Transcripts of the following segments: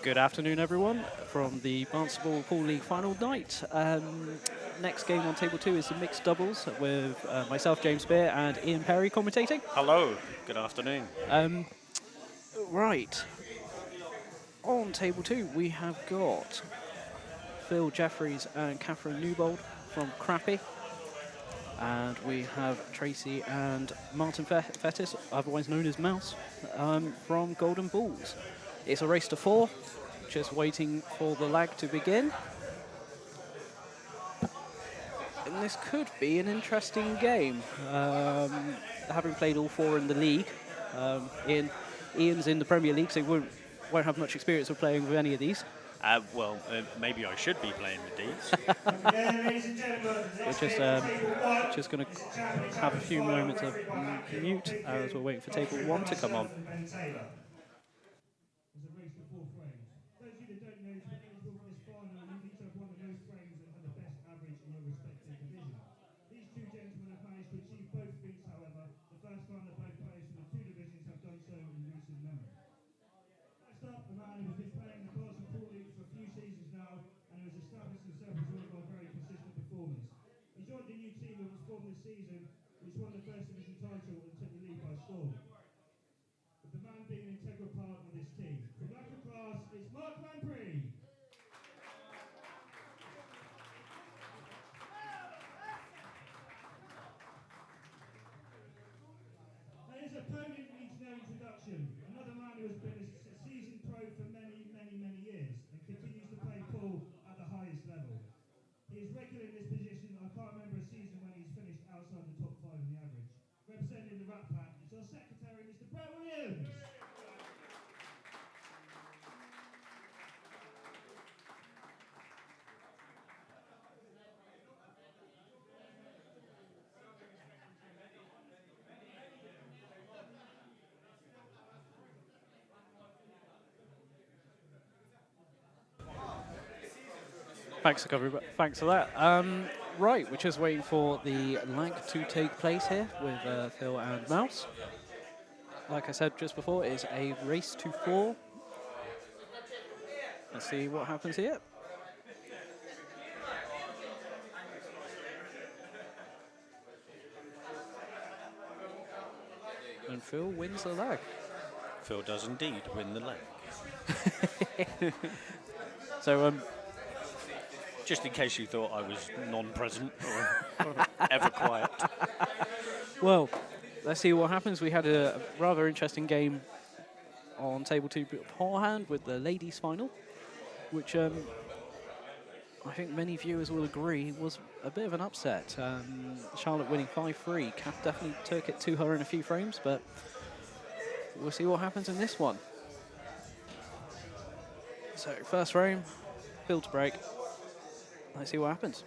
Good afternoon, everyone, from the Barnstaple Pool League final night. Next game on table 2 is the mixed doubles with myself, James Spear, and Ian Perry commentating. Hello, good afternoon. Right, on table 2 we have got Phil Jeffries and Catherine Newbold from Crappy. And we have Tracy and Martin Fettis, otherwise known as Mouse, from Golden Balls. It's a race to 4, just waiting for the lag to begin. And this could be an interesting game. Having played all 4 in the league, Ian's in the Premier League, so he won't have much experience of playing with any of these. Maybe I should be playing with these. We're just going to have a few moments of mute as we're waiting for table 1 to come on. Thanks for that. Right, we're just waiting for the lag to take place here with Phil and Mouse. Like I said just before, it is a race to 4. Let's see what happens here. And Phil wins the lag. Phil does indeed win the leg. So, just in case you thought I was non-present or ever quiet. Well, let's see what happens. We had a rather interesting game on table 2 beforehand with the ladies' final, which I think many viewers will agree was a bit of an upset. Charlotte winning 5-3. Kath definitely took it to her in a few frames, but we'll see what happens in this one. So, first frame, field to break. Let's see what happens.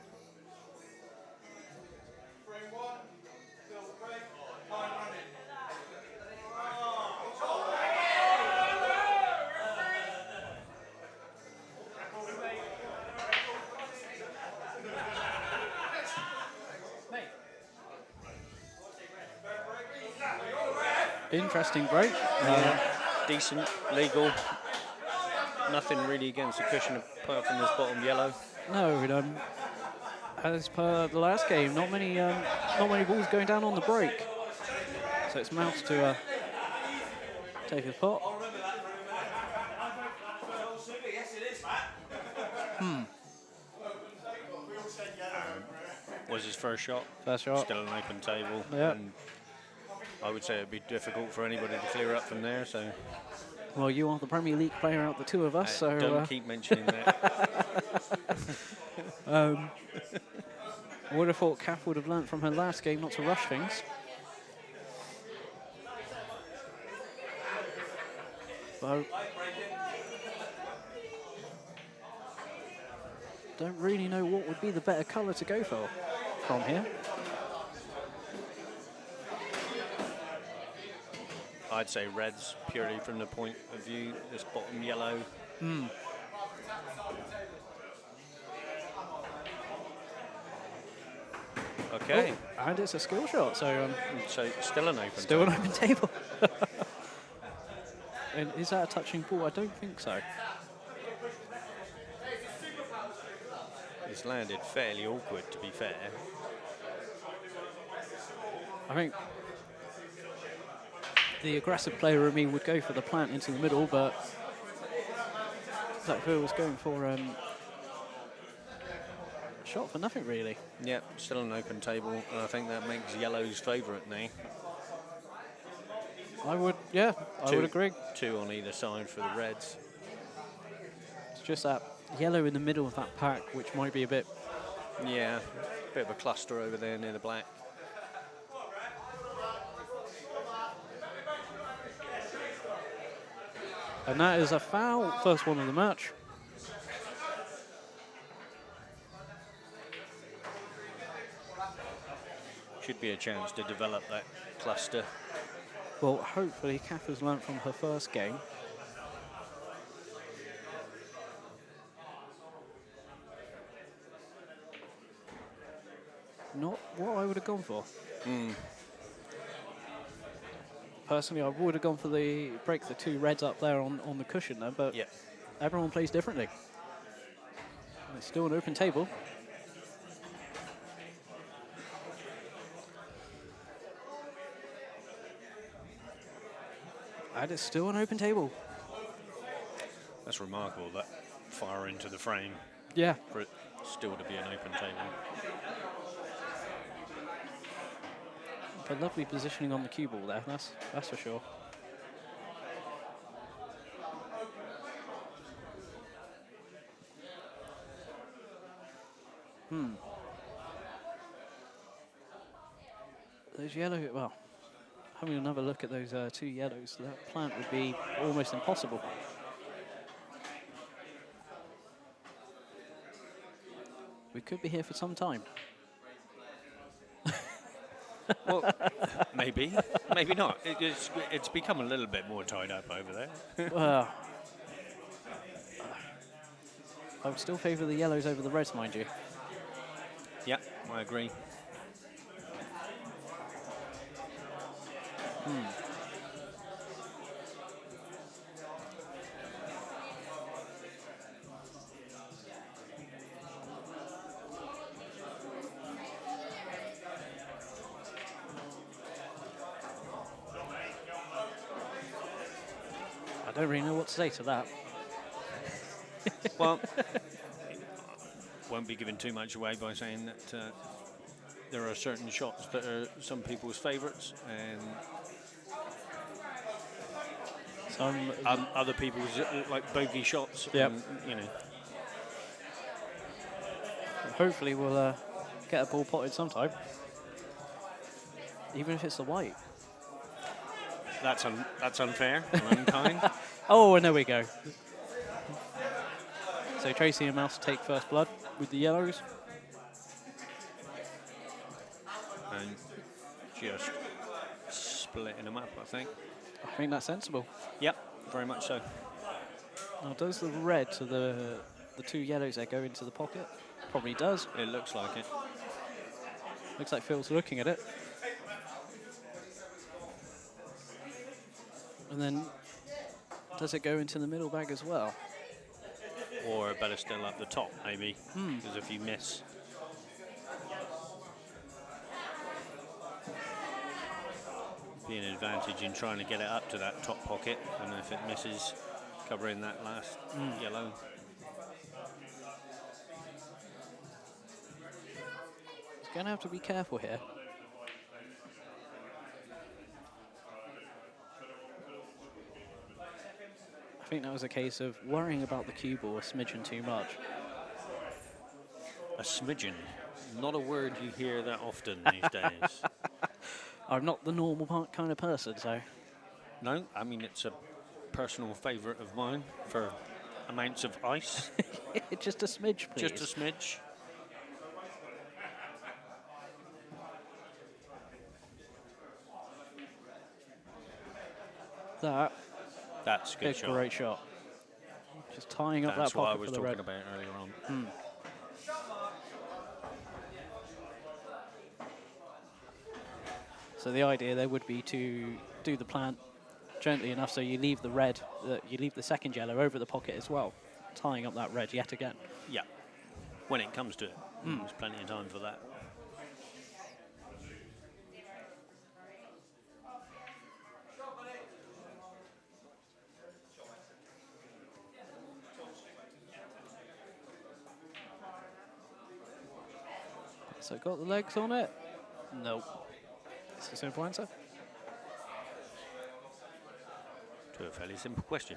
Interesting break. Decent, legal. Nothing really against the cushion apart from this bottom yellow. No, as per the last game, not many balls going down on the break. So it's Mouse to take his pot. Was his first shot. First shot. Still an open table. Yeah. And I would say it'd be difficult for anybody to clear up from there. So. Well, you are the Premier League player out of the 2 of us, so... Don't keep mentioning that. I would have thought Kath would have learnt from her last game not to rush things. So, don't really know what would be the better colour to go for from here. I'd say reds, purely from the point of view, this bottom yellow. Okay. Oh, and it's a skill shot, so... so still an open Still an open table. And is that a touching ball? I don't think so. it's landed fairly awkward, to be fair. I think the aggressive player in me would go for the plant into the middle, but Zach Phil was going for a shot for nothing, really. Yep, still an open table, and I think that makes yellow's favourite now. I would agree. 2 on either side for the reds. It's just that yellow in the middle of that pack, which might be a bit. Yeah, bit of a cluster over there near the black. And that is a foul, first one of the match. Should be a chance to develop that cluster. Well, hopefully Kath has learnt from her first game. Not what I would have gone for. Personally, I would have gone for the break the 2 reds up there on the cushion there, but Yeah. everyone plays differently. And it's still an open table. And it's still an open table. That's remarkable, that far into the frame, Yeah. for it still to be an open table. But lovely positioning on the cue ball there, that's for sure. Those yellow, well, having another look at those 2 yellows, that plant would be almost impossible. We could be here for some time. Well, maybe not. It's become a little bit more tied up over there. Well, I would still favour the yellows over the reds, mind you. Yeah, I agree. I don't really know what to say to that. Well, won't be giving too much away by saying that there are certain shots that are some people's favourites, and Some, other people's like bogey shots. Yep. And, you know, hopefully we'll get a ball potted sometime. Even if it's the white. that's unfair and unkind. Oh, and there we go. So Tracy and Mouse take first blood with the yellows. And just splitting them up, I think. I think that's sensible. Yep, very much so. Now, does the red to the 2 yellows there go into the pocket? Probably does. It looks like it. Looks like Phil's looking at it. And then, does it go into the middle bag as well? Or better still up the top, maybe. Because if you miss, be an advantage in trying to get it up to that top pocket, and if it misses, covering that last yellow. He's going to have to be careful here. I think that was a case of worrying about the cue ball a smidgen too much. A smidgen. Not a word you hear that often these days. I'm not the normal kind of person, so. No, I mean, it's a personal favourite of mine for amounts of ice. Just a smidge, please. Just a smidge. That's a good shot. Great shot. Just tying up That's that what I pocket was for the talking red. about earlier on. So the idea there would be to do the plant gently enough so you leave the red, you leave the second yellow over the pocket as well, tying up that red yet again. Yeah. when it comes to it. There's plenty of time for that. So got the legs on it? Nope. It's a simple answer. To a fairly simple question.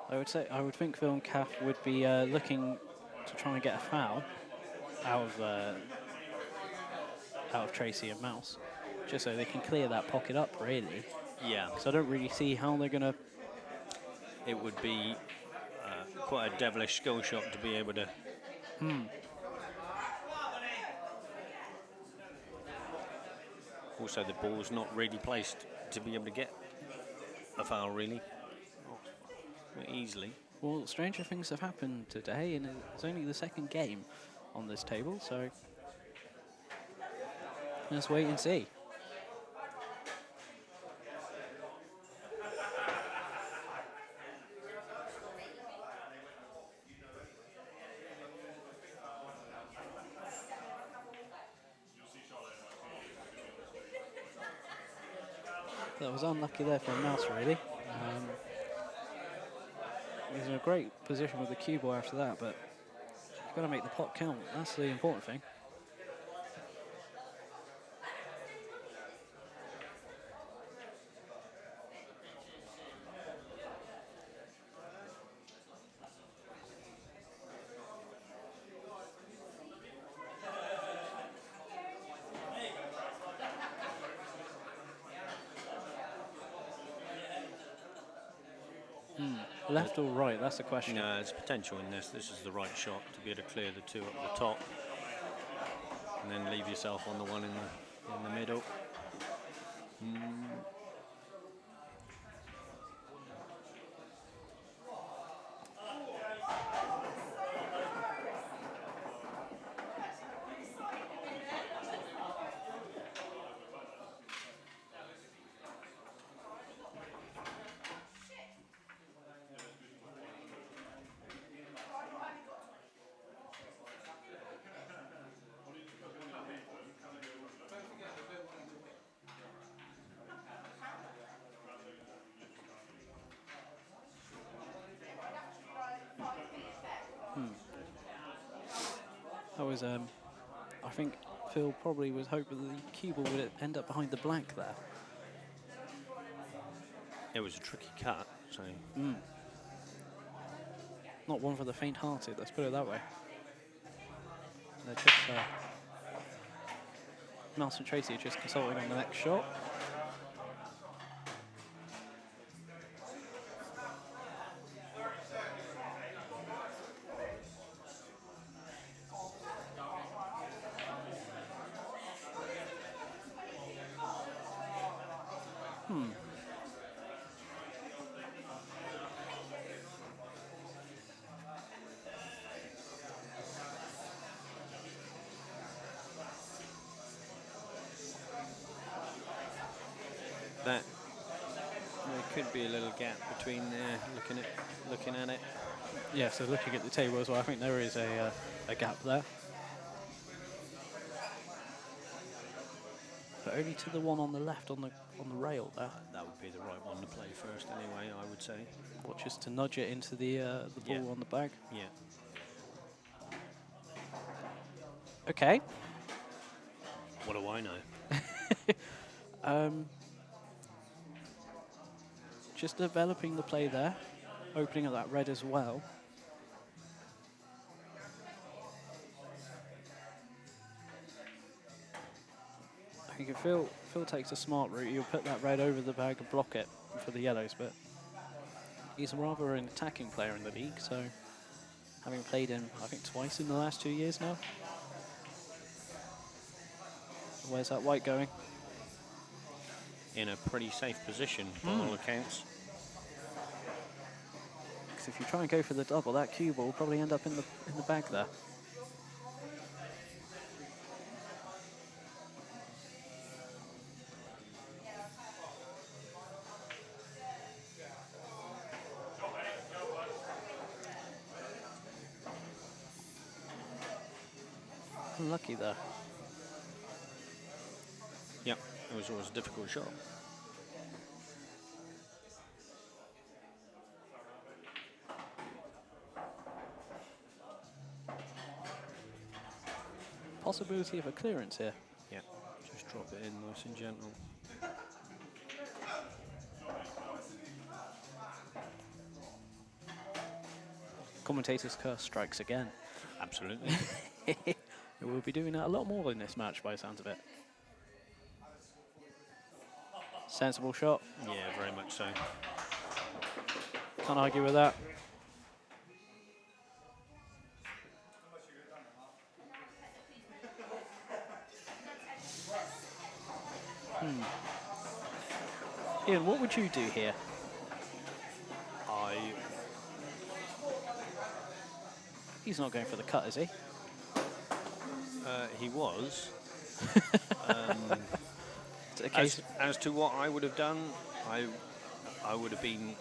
I would think Phil and Kath would be looking to try and get a foul out of Tracy and Mouse, just so they can clear that pocket up, really. Yeah. Because I don't really see how they're going to... It would be quite a devilish skill shot to be able to... Also, the ball's not really placed to be able to get a foul, really. Not easily. Well, stranger things have happened today, and it's only the second game on this table, so let's wait and see. That was unlucky there for Mouse, really. He's in a great position with the cue ball after that, but you've got to make the pot count. That's the important thing. Left or right? That's the question. No, there's potential in this. This is the right shot to be able to clear the two up the top, and then leave yourself on the one in the middle. That was, I think Phil probably was hoping the cue ball would end up behind the black there. It was a tricky cut, so... Not one for the faint-hearted, let's put it that way. They're just... Mouse and Tracy are just consulting on the next shot. There could be a little gap between there, looking at it. Yeah, so looking at the table as well, I think there is a gap there. But only to the one on the left on the rail there. That would be the right one to play first anyway, I would say. Or just to nudge it into the ball on the bag. Yeah. Okay. What do I know? Just developing the play there, opening up that red as well. I think if Phil takes a smart route, he'll put that red over the bag and block it for the yellows, but he's rather an attacking player in the league, so having played him, I think, twice in the last 2 years now. Where's that white going? In a pretty safe position by all accounts. Because if you try and go for the double, that cue ball will probably end up in the bag there. Unlucky though. Yep, it was always a difficult shot. Possibility of a clearance here. Yeah, just drop it in nice and gentle. Commentator's curse strikes again. Absolutely. We'll be doing that a lot more in this match by the sounds of it. Sensible shot. Yeah, very much so. Can't argue with that. Ian, what would you do here? He's not going for the cut, is he? He was. Case As to what I would have done, I would have been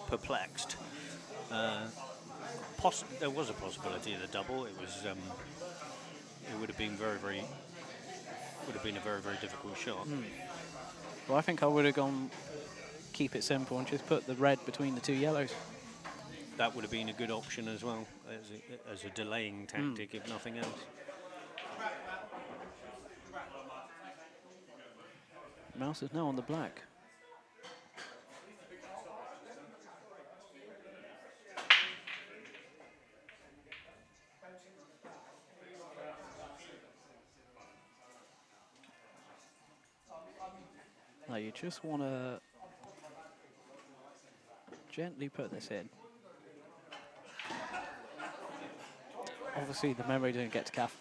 perplexed. There was a possibility of the double. It was. It would have been a very, very difficult shot. Well, I think I would have gone keep it simple and just put the red between the two yellows. That would have been a good option as well, as a delaying tactic, if nothing else. Mouse is now on the black. Now you just want to gently put this in. Obviously, the memory didn't get to Calf.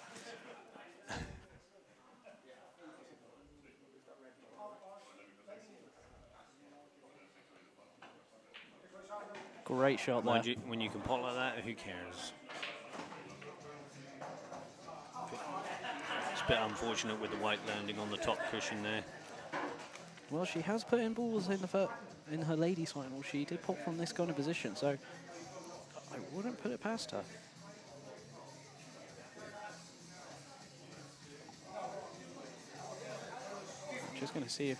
Great shot there. Mind you, when you can pot like that, who cares? It's a bit unfortunate with the white landing on the top cushion there. Well, she has put in balls in her ladies' final. She did pop from this kind of position, so I wouldn't put it past her. Just going to see if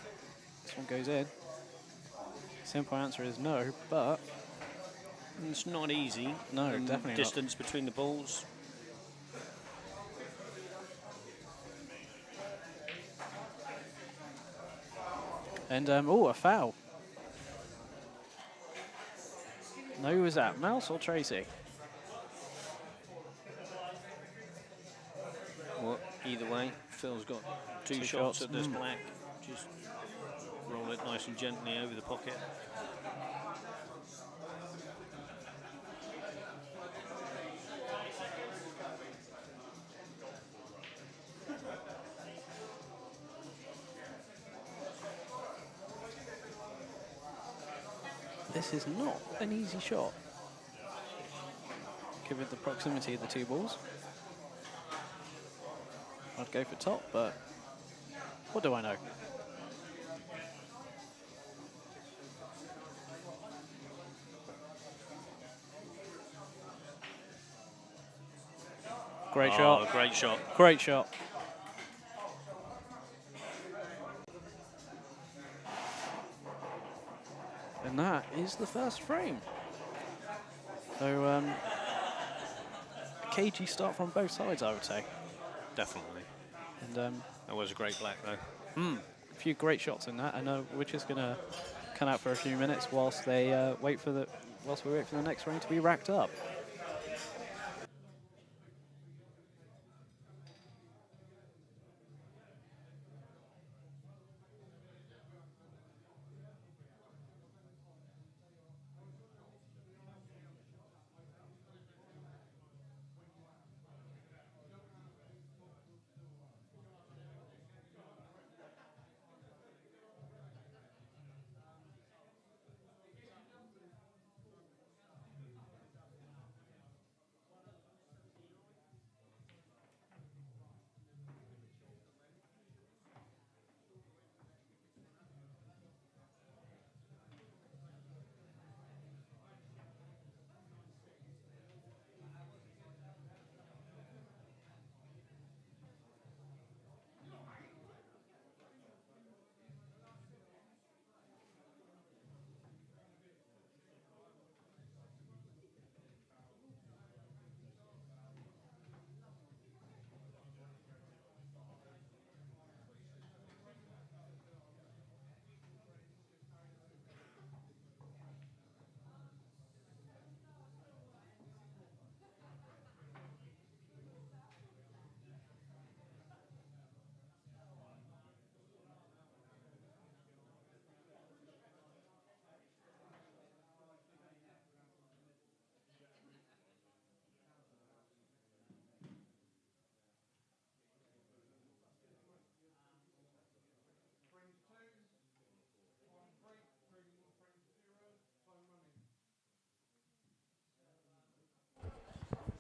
this one goes in. Simple answer is no, but it's not easy. No, definitely not. Distance between the balls. And, oh, a foul. No, who was that? Mouse or Tracy? Well, either way, Phil's got two shots at this black. Just roll it nice and gently over the pocket. This is not an easy shot, given the proximity of the two balls. I'd go for top, but what do I know? Great shot. Great shot. Great shot. And that is the first frame. So, a cagey start from both sides, I would say. Definitely. And that was a great black, though. A few great shots in that. I know we're just going to come out for a few minutes whilst we wait for the next frame to be racked up.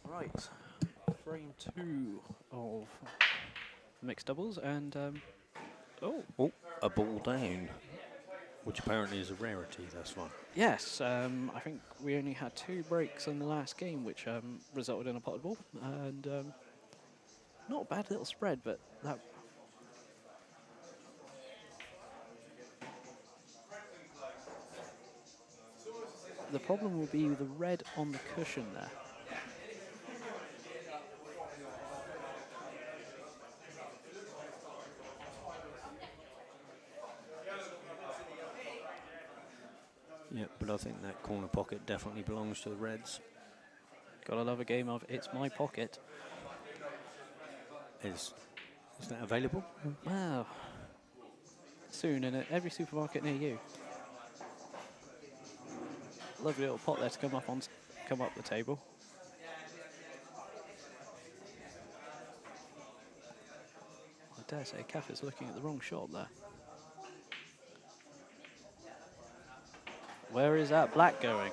Right, frame 2 of mixed doubles, and oh Oh, a ball down, which apparently is a rarity thus far. yes, I think we only had 2 breaks in the last game, which resulted in a potted ball, and not a bad little spread, but that. The problem will be the red on the cushion there. Yeah, but I think that corner pocket definitely belongs to the Reds. Gotta love a game of It's My Pocket. Is that available? Wow. Soon in every supermarket near you. Lovely little pot there to come up the table. I dare say Kath is looking at the wrong shot there. Where is that black going?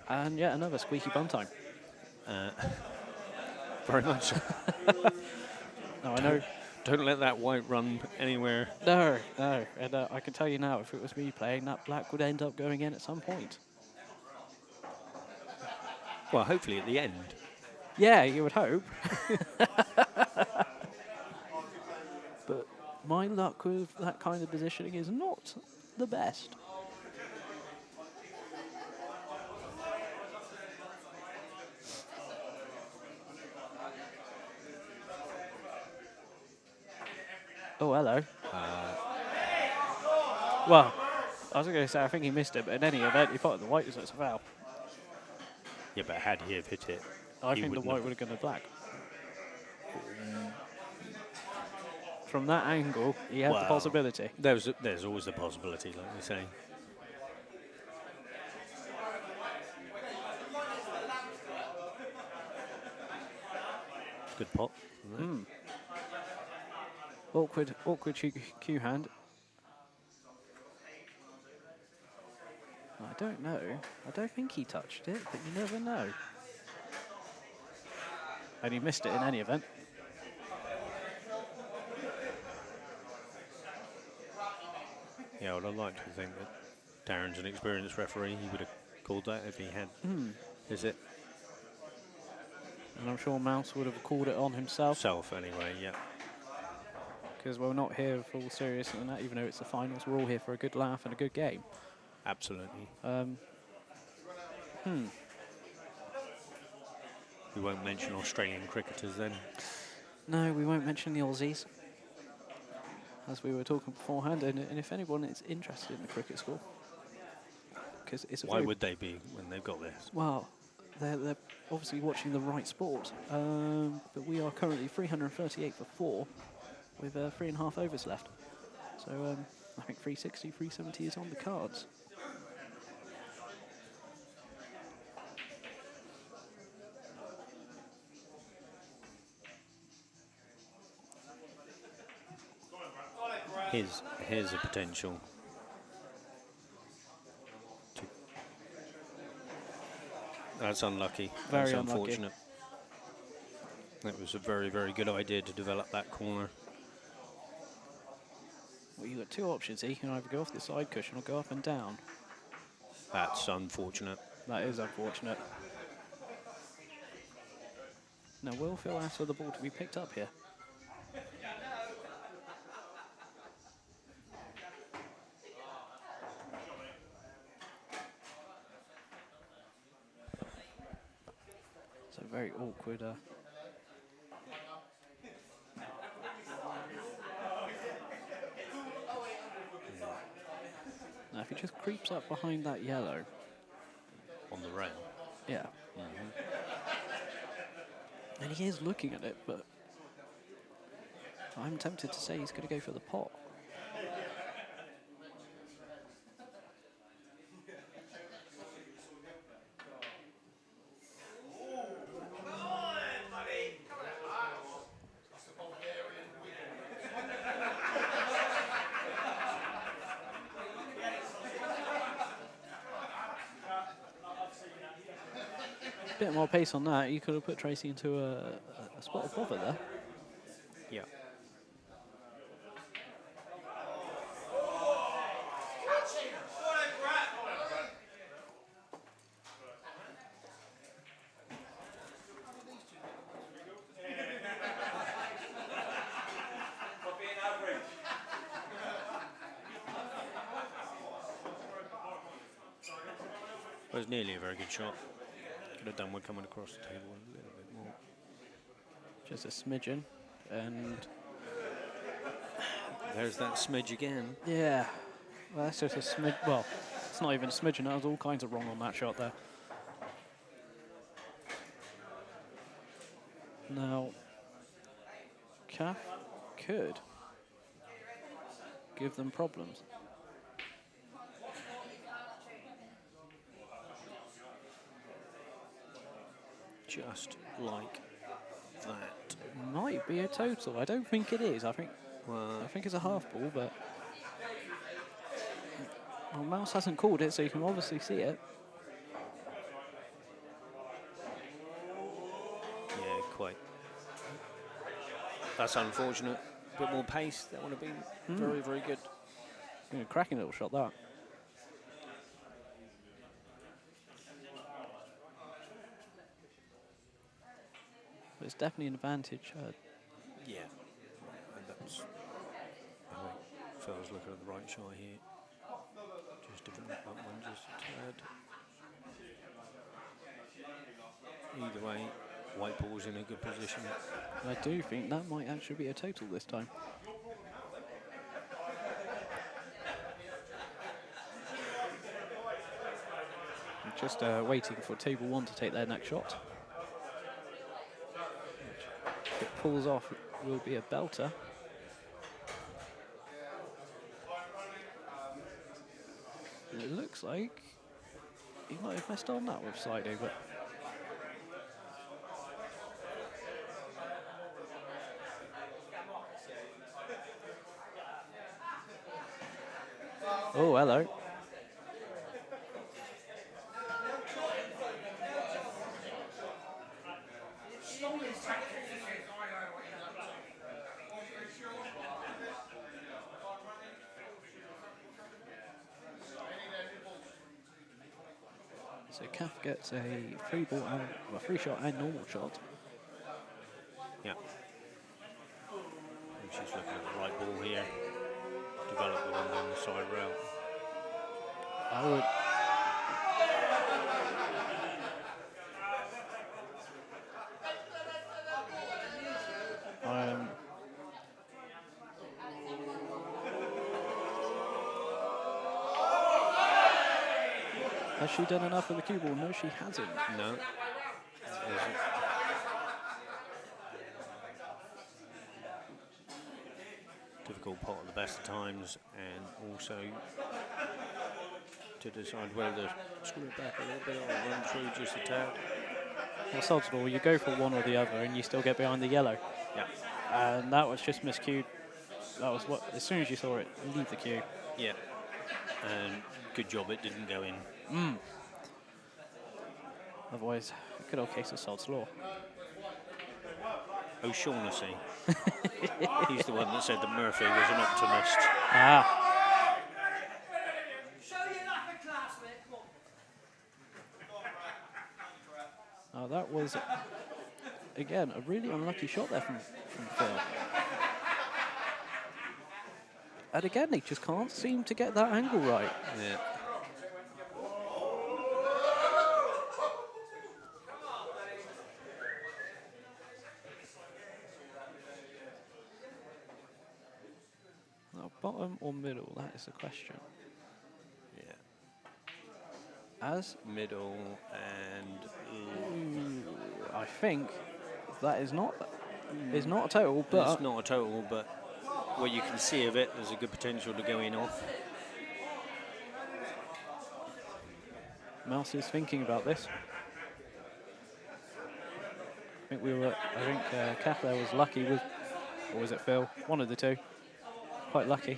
And yet another squeaky bum time. Very much so. No, I know. Don't let that white run anywhere. No. And I can tell you now, if it was me playing, that black would end up going in at some point. Well, hopefully at the end. Yeah, you would hope. But my luck with that kind of positioning is not the best. Oh, hello. Well, I was going to say, I think he missed it, but in any event, he potted the white, so it's a foul. Yeah, but had he have hit it, I he think the would white not. would have gone to black. From that angle, he had the Well, possibility. There's always a possibility, like you say. Good pot. Awkward cue hand. I don't know. I don't think he touched it, but you never know. And he missed it in any event. Yeah, well, I'd like to think that Darren's an experienced referee. He would have called that if he had. Is it? And I'm sure Mouse would have called it on himself. Self, anyway, yeah. Because we're not here for all seriousness and that, even though it's the finals. We're all here for a good laugh and a good game. Absolutely. We won't mention Australian cricketers then. No, we won't mention the Aussies, as we were talking beforehand. And if anyone is interested in the cricket school, because it's a Why would they be when they've got this? well, they're obviously watching the right sport. But we are currently 338 for 4, with 3.5 overs left. So I think 360, 370 is on the cards. Here's a potential. That's unlucky. Very That's unlucky. unfortunate. That was a very, very good idea to develop that corner. Well, you've got 2 options here. You can either go off the side cushion or go up and down. That's unfortunate. That is unfortunate. Now, will Phil ask for the ball to be picked up here? So very awkward. Now, if he just creeps up behind that yellow. On the rail. Yeah. And he is looking at it, but I'm tempted to say he's going to go for the pot. bit more pace on that, you could have put Tracy into a spot of bother there. Yeah. It was nearly a very good shot. Could have done with coming across the table a little bit more. Just a smidgen, and There's that smidge again. yeah, well, that's just a smidge. Well, it's not even a smidgen. That was all kinds of wrong on that shot there. Now, Calf could give them problems. Just like that. Might be a total. I don't think it is. I think Well, it's a half ball, but well, Mouse hasn't called it, so you can obviously see it. yeah, quite. That's unfortunate. A bit more pace. That would have been very, very good. A cracking little shot that. But it's definitely an advantage. Yeah. And that's, I think Phil's looking at the right shot here. Just develop that one just a tad. Either way, white ball's in a good position. I do think that might actually be a total this time. I'm just waiting for table 1 to take their next shot. If it pulls off, it will be a belter. It looks like he might have messed on that with side over. Oh, hello. So Calf gets a free ball and a free shot and normal shot. Yeah. And she's looking at the right ball here. Develop the one down the side rail. I would. Has she done enough with the cue ball? No, she hasn't. No. Difficult pot at the best of times, and also to decide whether to screw it back a little bit or run through just a tad. Well, sod's law, you go for one or the other and you still get behind the yellow. Yeah. And that was just miscued. That was what, as soon as you saw it, leave the cue. Yeah. And good job it didn't go in. Otherwise, good old case of sod's law. O'Shaughnessy. He's the one that said that Murphy was an optimist. Ah. Oh, that was, again, a really unlucky shot there from Phil. And again, they just can't seem to get that angle right. Yeah. Now, bottom or middle, that is the question. Yeah. As Middle and I think that is not a total, but it's not a total, but what you can see of it, there's a good potential to go in off. Mouse is thinking about this. I think Kath there was lucky with, or was it Phil? One of the two. Quite lucky.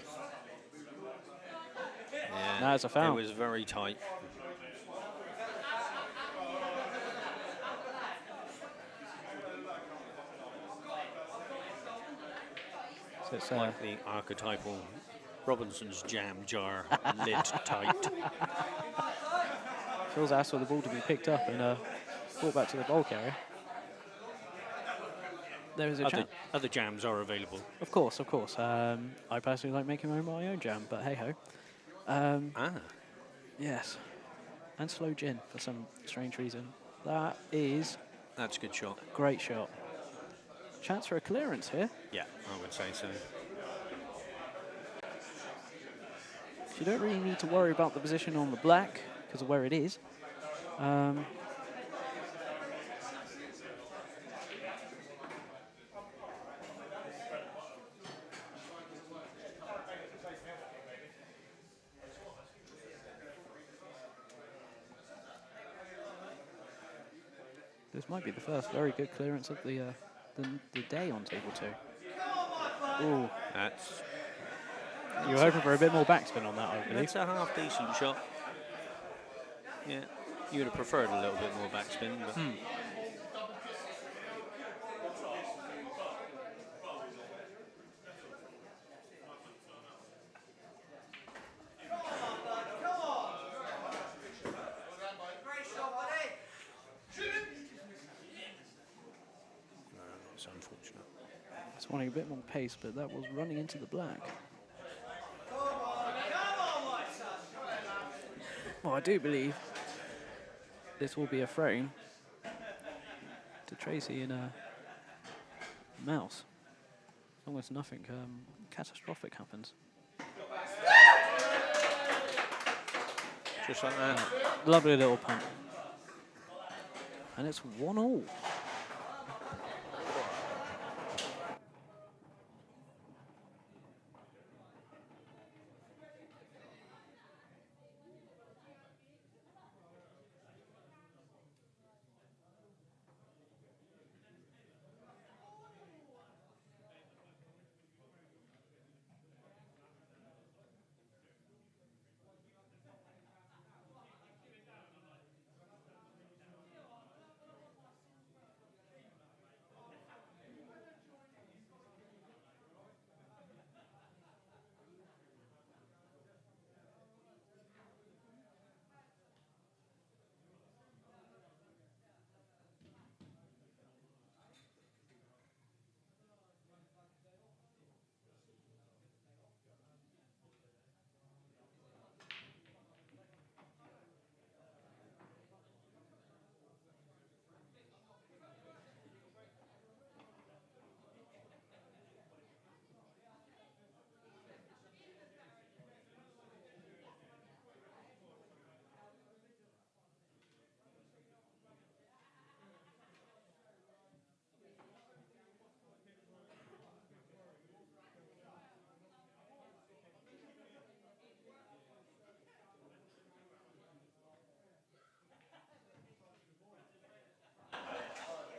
Yeah, Now it's a foul. It was very tight. So it's Like the archetypal Robinson's jam jar, lid tight. Phil's asked for the ball to be picked up and brought back to the ball carrier. There is a chance. Other jams are available. Of course, of course. I personally like making my own jam, but hey ho. Yes. And slow gin for some strange reason. That's a good shot. Great shot. Chance for a clearance here. Yeah, I would say so. You don't really need to worry about the position on the black because of where it is. This might be the first very good clearance of the day on table 2. Ooh. You were hoping for a bit more backspin on that, I believe. It's a half decent shot. Yeah, you would have preferred a little bit more backspin, but. It's unfortunate. It's wanting a bit more pace, but that was running into the black. Well, I do believe this will be a frame to Tracy and Mouse. As long as nothing catastrophic happens. Just like that. Lovely little punt. And it's 1-1.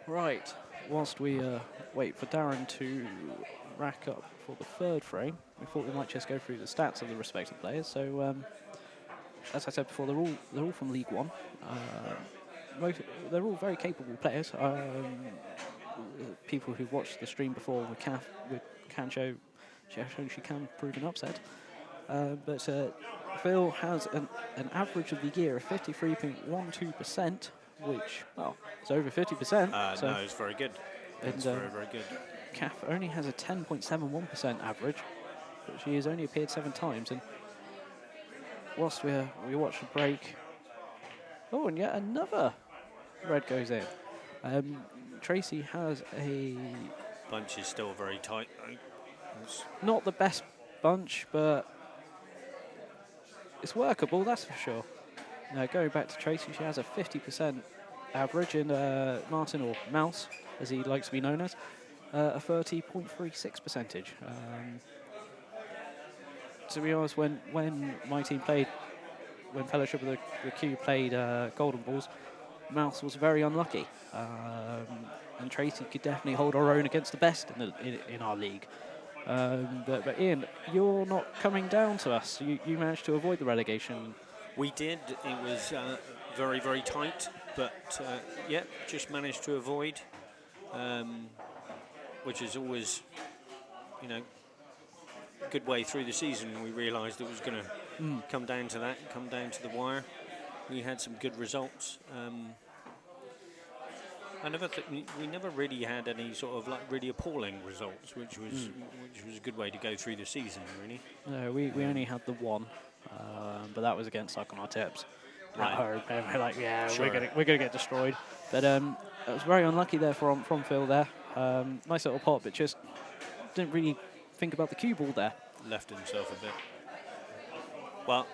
Right, whilst we wait for Darren to rack up for the third frame, we thought we might just go through the stats of the respective players. So, as I said before, they're all from League One. They're all very capable players. People who've watched the stream before with Cancho, she can prove an upset. But Phil has an average of the year of 53.12%. Which, well, it's over 50%. So no, it's very good. It's very, very good. Kath only has a 10.71% average, but she has only appeared 7 times. And whilst we watch the break, and yet another red goes in. Tracy has a... Bunch is still very tight, though. Not the best bunch, but it's workable, that's for sure. Now, going back to Tracy, she has a 50% average in Martin, or Mouse, as he likes to be known as, a 30.36 percentage. To be honest, when my team played, when Fellowship of the Q played Golden Balls, Mouse was very unlucky. And Tracy could definitely hold her own against the best in our league. But Ian, you're not coming down to us. You managed to avoid the relegation. We did. It was very, very tight, but yeah, just managed to avoid, which is always, good way through the season, we realised it was going to come down to that, come down to the wire. We had some good results. We never really had any sort of like really appalling results, which was a good way to go through the season, really. No, we only had the one, but that was against like on our tips. Right. At home, and we're like, yeah, Sure. we're gonna get destroyed. But it was very unlucky there from Phil there. Nice little pot, but just didn't really think about the cue ball there. Left himself a bit. Well,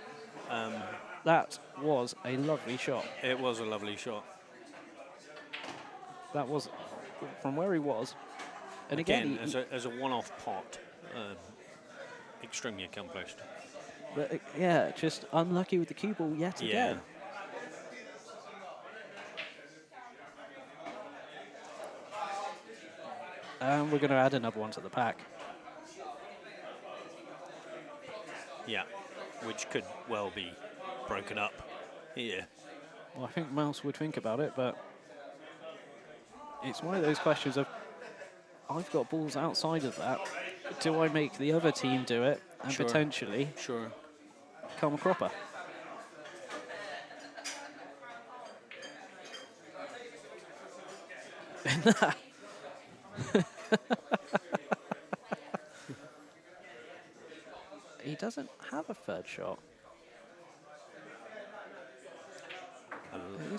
That was a lovely shot. it was a lovely shot. That was from where he was. And again, as a one-off pot, extremely accomplished. but yeah, just unlucky with the cue ball yet again. And we're going to add another one to the pack. Yeah, which could well be broken up here. Well, I think Mouse would think about it, but it's one of those questions of, I've got balls outside of that. Do I make the other team do it and Sure. potentially Sure. come a cropper? He doesn't have a third shot.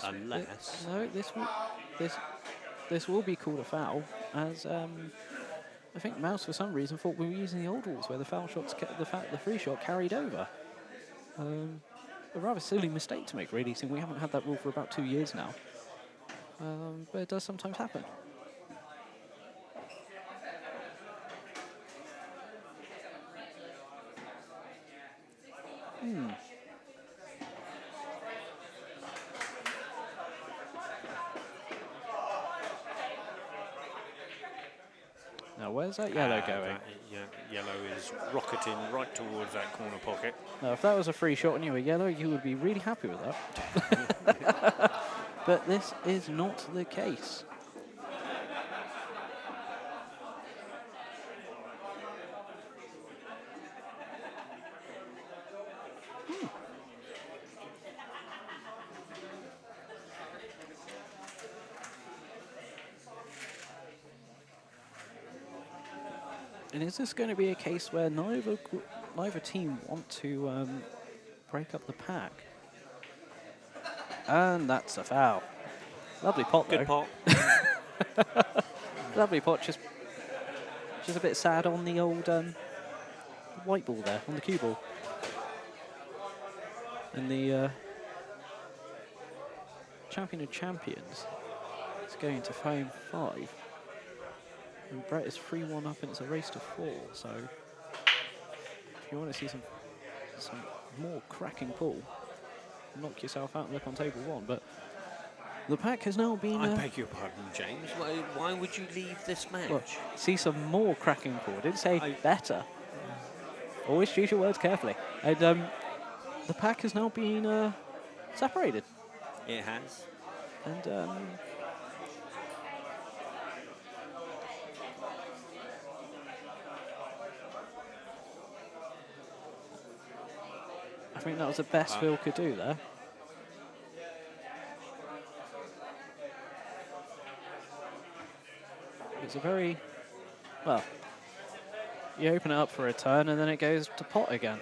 Unless. No, this will be called a foul, as I think Mouse for some reason thought we were using the old rules where the foul shots, the free shot carried over. A rather silly mistake to make, really, since we haven't had that rule for about 2 years now. But it does sometimes happen. Now, where's that yellow going? Yellow is rocketing right towards that corner pocket. Now, if that was a free shot and you were yellow, you would be really happy with that. But this is not the case. And is this going to be a case where neither team want to break up the pack? And that's a foul. Lovely pot, Good though. pot. Lovely pot. Just a bit sad on the old white ball there, on the cue ball. And the champion of champions is going to frame 5. And Brett is 3-1 up, and it's a race to 4. So, if you want to see some more cracking pool, knock yourself out and look on table 1. But the pack has now been. I beg your pardon, James. Why would you leave this match? Well, see some more cracking pool. I didn't say better. Always choose your words carefully. And the pack has now been separated. It has. And I think that was the best Phil could do there. It's a very, well, you open it up for a turn and then it goes to pot again.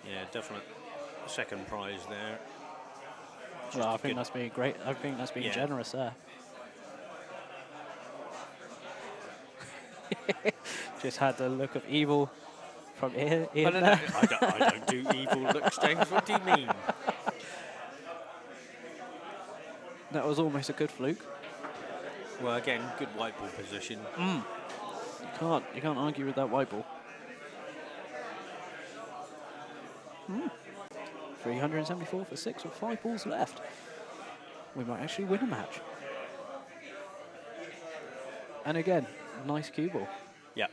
Yeah, definite second prize there. Well, I think that's being great. I think that's being generous there. Just had the look of evil from here. I don't do evil looks, James. What do you mean? That was almost a good fluke. Well, again, good white ball position. You can't argue with that white ball. 374 for 6 with 5 balls left. We might actually win a match. And again, nice cue ball. Yeah.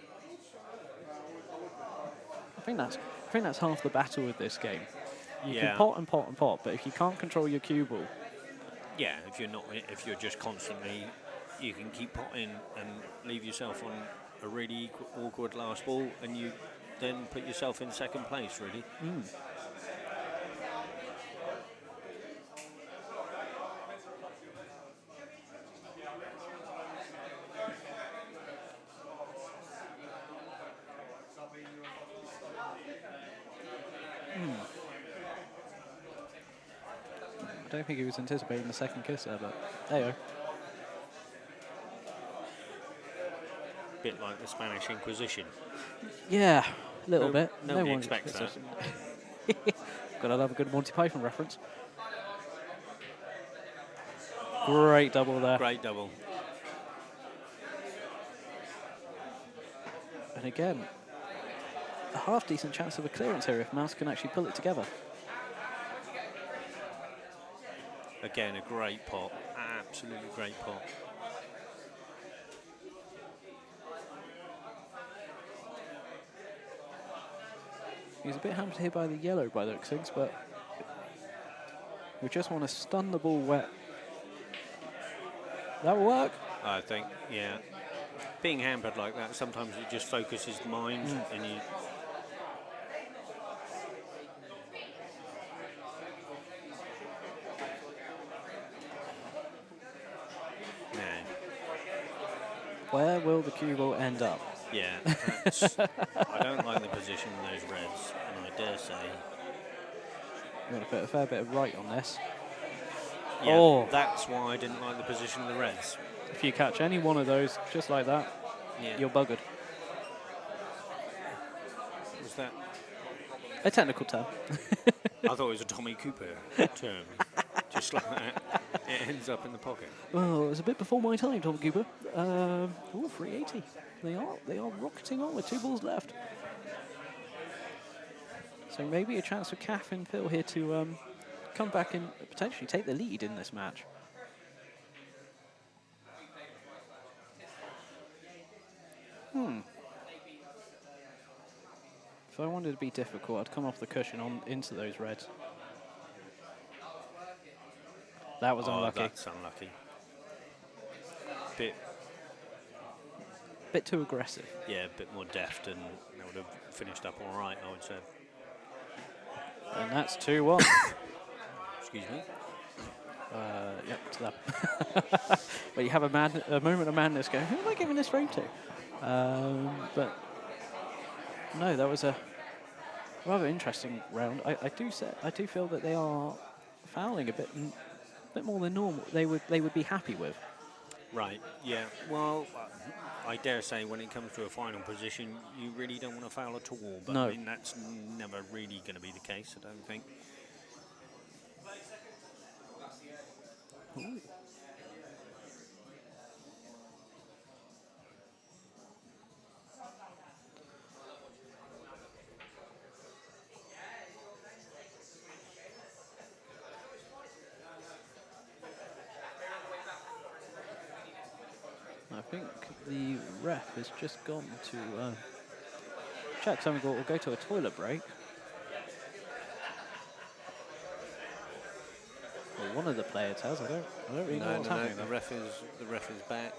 I think that's half the battle with this game. You Yeah. can pot and pot and pot, but if you can't control your cue ball, Yeah, if you're just constantly, you can keep potting and leave yourself on a really awkward last ball, and you then put yourself in second place, really. I don't think he was anticipating the second kiss there, but there you go. Bit like the Spanish Inquisition. Yeah, a little bit. Nobody one expects that. Gotta love a good Monty Python reference. Great double there. Great double. And again, a half decent chance of a clearance here if Mouse can actually pull it together. Again, a great pot. Absolutely great pot. He's a bit hampered here by the yellow by the looks of things, but we just want to stun the ball wet. That will work. I think, yeah. Being hampered like that, sometimes it just focuses the mind, and you. No. Where will the cue ball end up? Yeah. I don't like the position of those reds, and I dare say. I'm going to put a fair bit of right on this. Yeah, Oh. that's why I didn't like the position of the reds. If you catch any one of those just like that, Yeah. you're buggered. Was that? A technical term. I thought it was a Tommy Cooper term. Just like that, it ends up in the pocket. Well, it was a bit before my time, Tom Cooper. 380. They are rocketing on with 2 balls left. So maybe a chance for Caff and Phil here to come back and potentially take the lead in this match. If I wanted to be difficult, I'd come off the cushion on into those reds. That was unlucky. That's unlucky. Bit too aggressive. Yeah, a bit more deft, and that would have finished up all right, I would say. And that's 2-1. Excuse me. Yep, to that. But you have a moment of madness going, who am I giving this frame to? But no, that was a rather interesting round. I do feel that they are fouling a bit more than normal. They would be happy with. Right, yeah. Well, I dare say when it comes to a final position, you really don't want to foul at all. But No. I mean, that's never really going to be the case, I don't think. Ooh. I think the ref has just gone to check something or go to a toilet break. Well, one of the players has. I don't really know what's happening. The ref is back.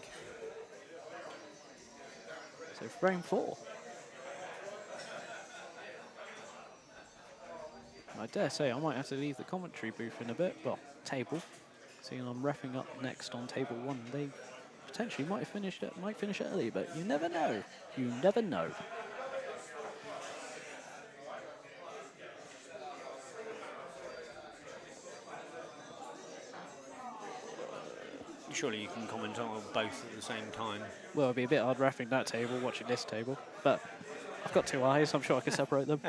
So frame 4. I dare say I might have to leave the commentary booth in a bit. Well, table. Seeing I'm reffing up next on table 1. They potentially might finish early, but you never know. You never know. Surely you can comment on both at the same time. Well, it'd be a bit hard reffing that table, watching this table, but I've got 2 eyes. I'm sure I can separate them.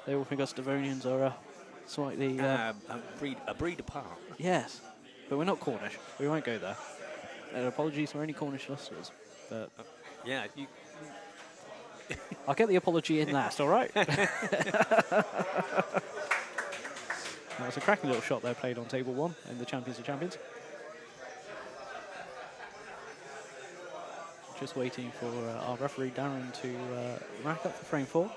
They all think us Devonians are slightly... a breed apart. Yes, but we're not Cornish. We won't go there. And apologies for any Cornish listeners, but Yeah, I'll get the apology in last, all right? That was a cracking little shot there played on table 1 in the Champions of Champions. Just waiting for our referee Darren to rack up for frame 4.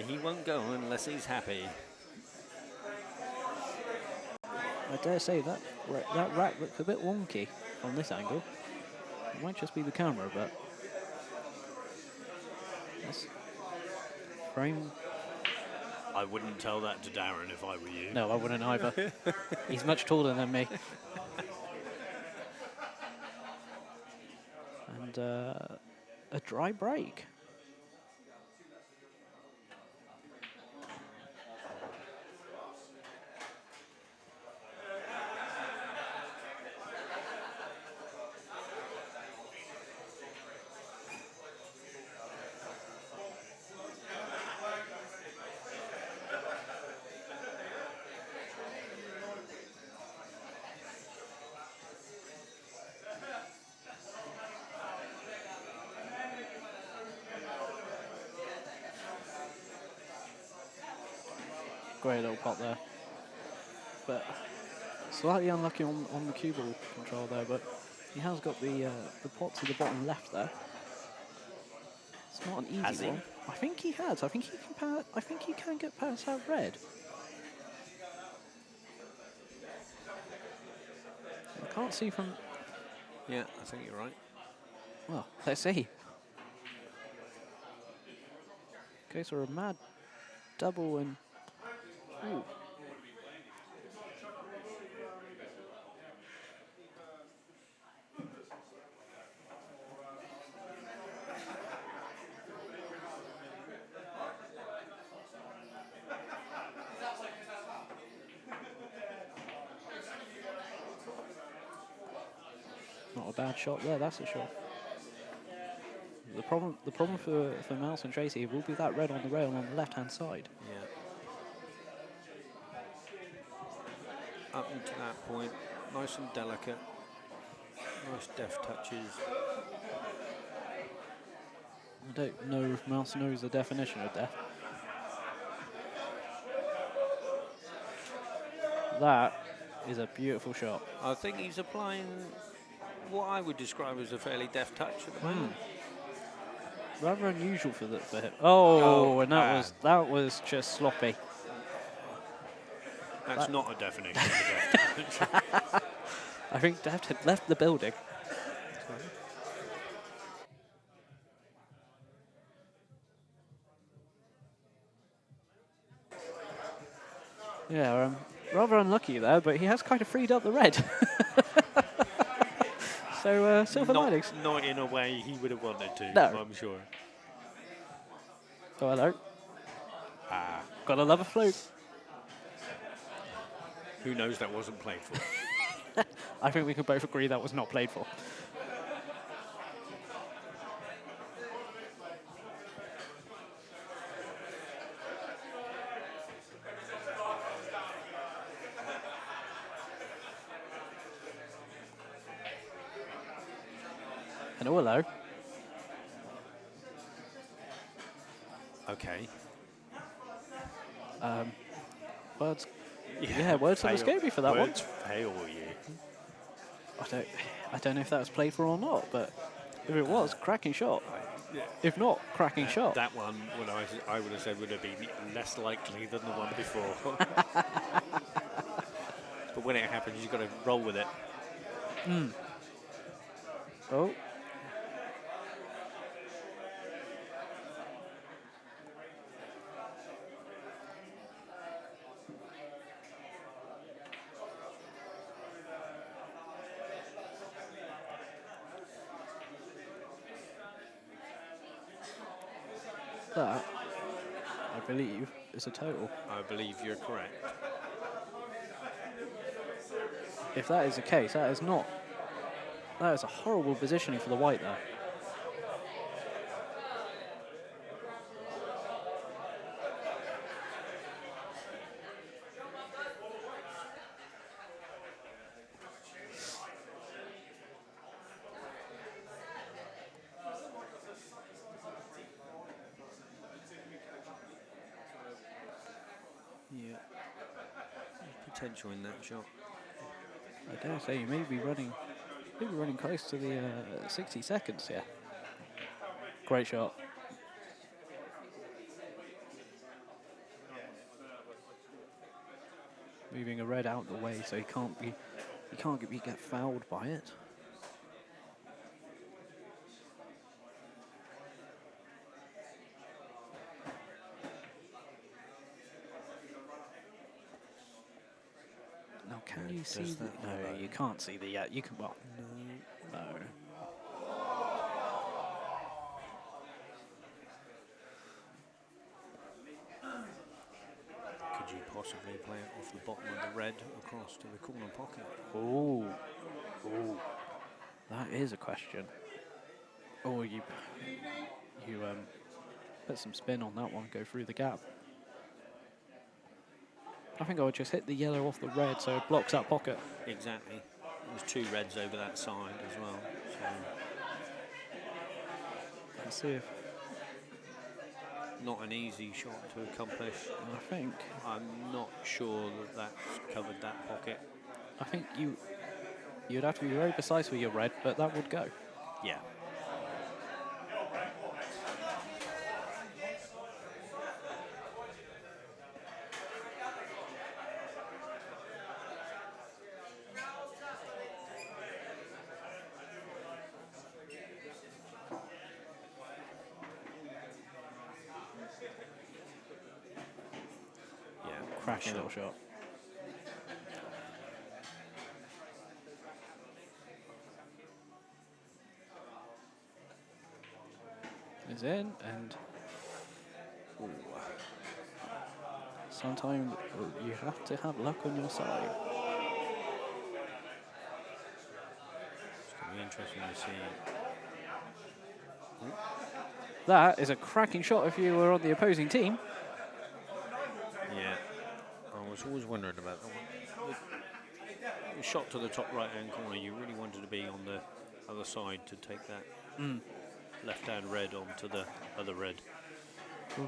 he won't go unless he's happy. I dare say that rack looks a bit wonky on this angle. It might just be the camera, but this frame. I wouldn't tell that to Darren if I were you. No, I wouldn't either. He's much taller than me. And a dry break. Great little pot there. But slightly unlucky on the cue ball control there, but he has got the pot to the bottom left there. It's not an easy Has he? one. I think he has. I think he can. I think he can get past that red. I can't see from. Yeah, I think you're right. Well, let's see. Okay, so a mad double and. Ooh. Not a bad shot there, that's a shot. The problem for Mouse and Tracy will be that red on the rail on the left-hand side. Yeah. Up until that point, nice and delicate, nice deft touches. I don't know if Mouse knows the definition of death. That is a beautiful shot. I think he's applying what I would describe as a fairly deft touch at the moment. Rather unusual for him. Oh, and that was just sloppy. That's not a definition of a deft touch. I think Deft had left the building. Yeah, rather unlucky there, but he has kind of freed up the red. So, silver linings. Not in a way he would have wanted to, No. I'm sure. Oh, hello. Gotta love a fluke. Who knows that wasn't played for? I think we can both agree that was not played for. And hello. Okay. Words. Yeah, words have escaped me for that one. Words fail you. I don't know if that was played for or not, but if it was, cracking shot. Yeah. If not, cracking shot. That one, I would have said would have been less likely than the one before. But when it happens, you've got to roll with it. Oh. That, I believe, is a total. I believe you're correct. If that is the case, that is not. That is a horrible positioning for the white there. Yeah. There's potential in that shot. I dare say you may be running close to the 60 seconds here. Great shot. moving a red out the way so he can't get fouled by it. Now, can you see? No, you can't see the. You can. Well, no. Could you possibly play it off the bottom of the red across to the corner pocket? Oh, that is a question. Or you put some spin on that one, go through the gap. I think I would just hit the yellow off the red so it blocks that pocket. Exactly. There's 2 reds over that side as well. So Let's see if not an easy shot to accomplish. I think I'm not sure that that's covered that pocket. I think you'd have to be very precise with your red, but that would go. Yeah. Cracking little shot. Is in, and sometimes you have to have luck on your side. It's going to be interesting to see. That is a cracking shot if you were on the opposing team. Yeah. I was always wondering about that one. The shot to the top right-hand corner, you really wanted to be on the other side to take that left-hand red onto the other red. Well,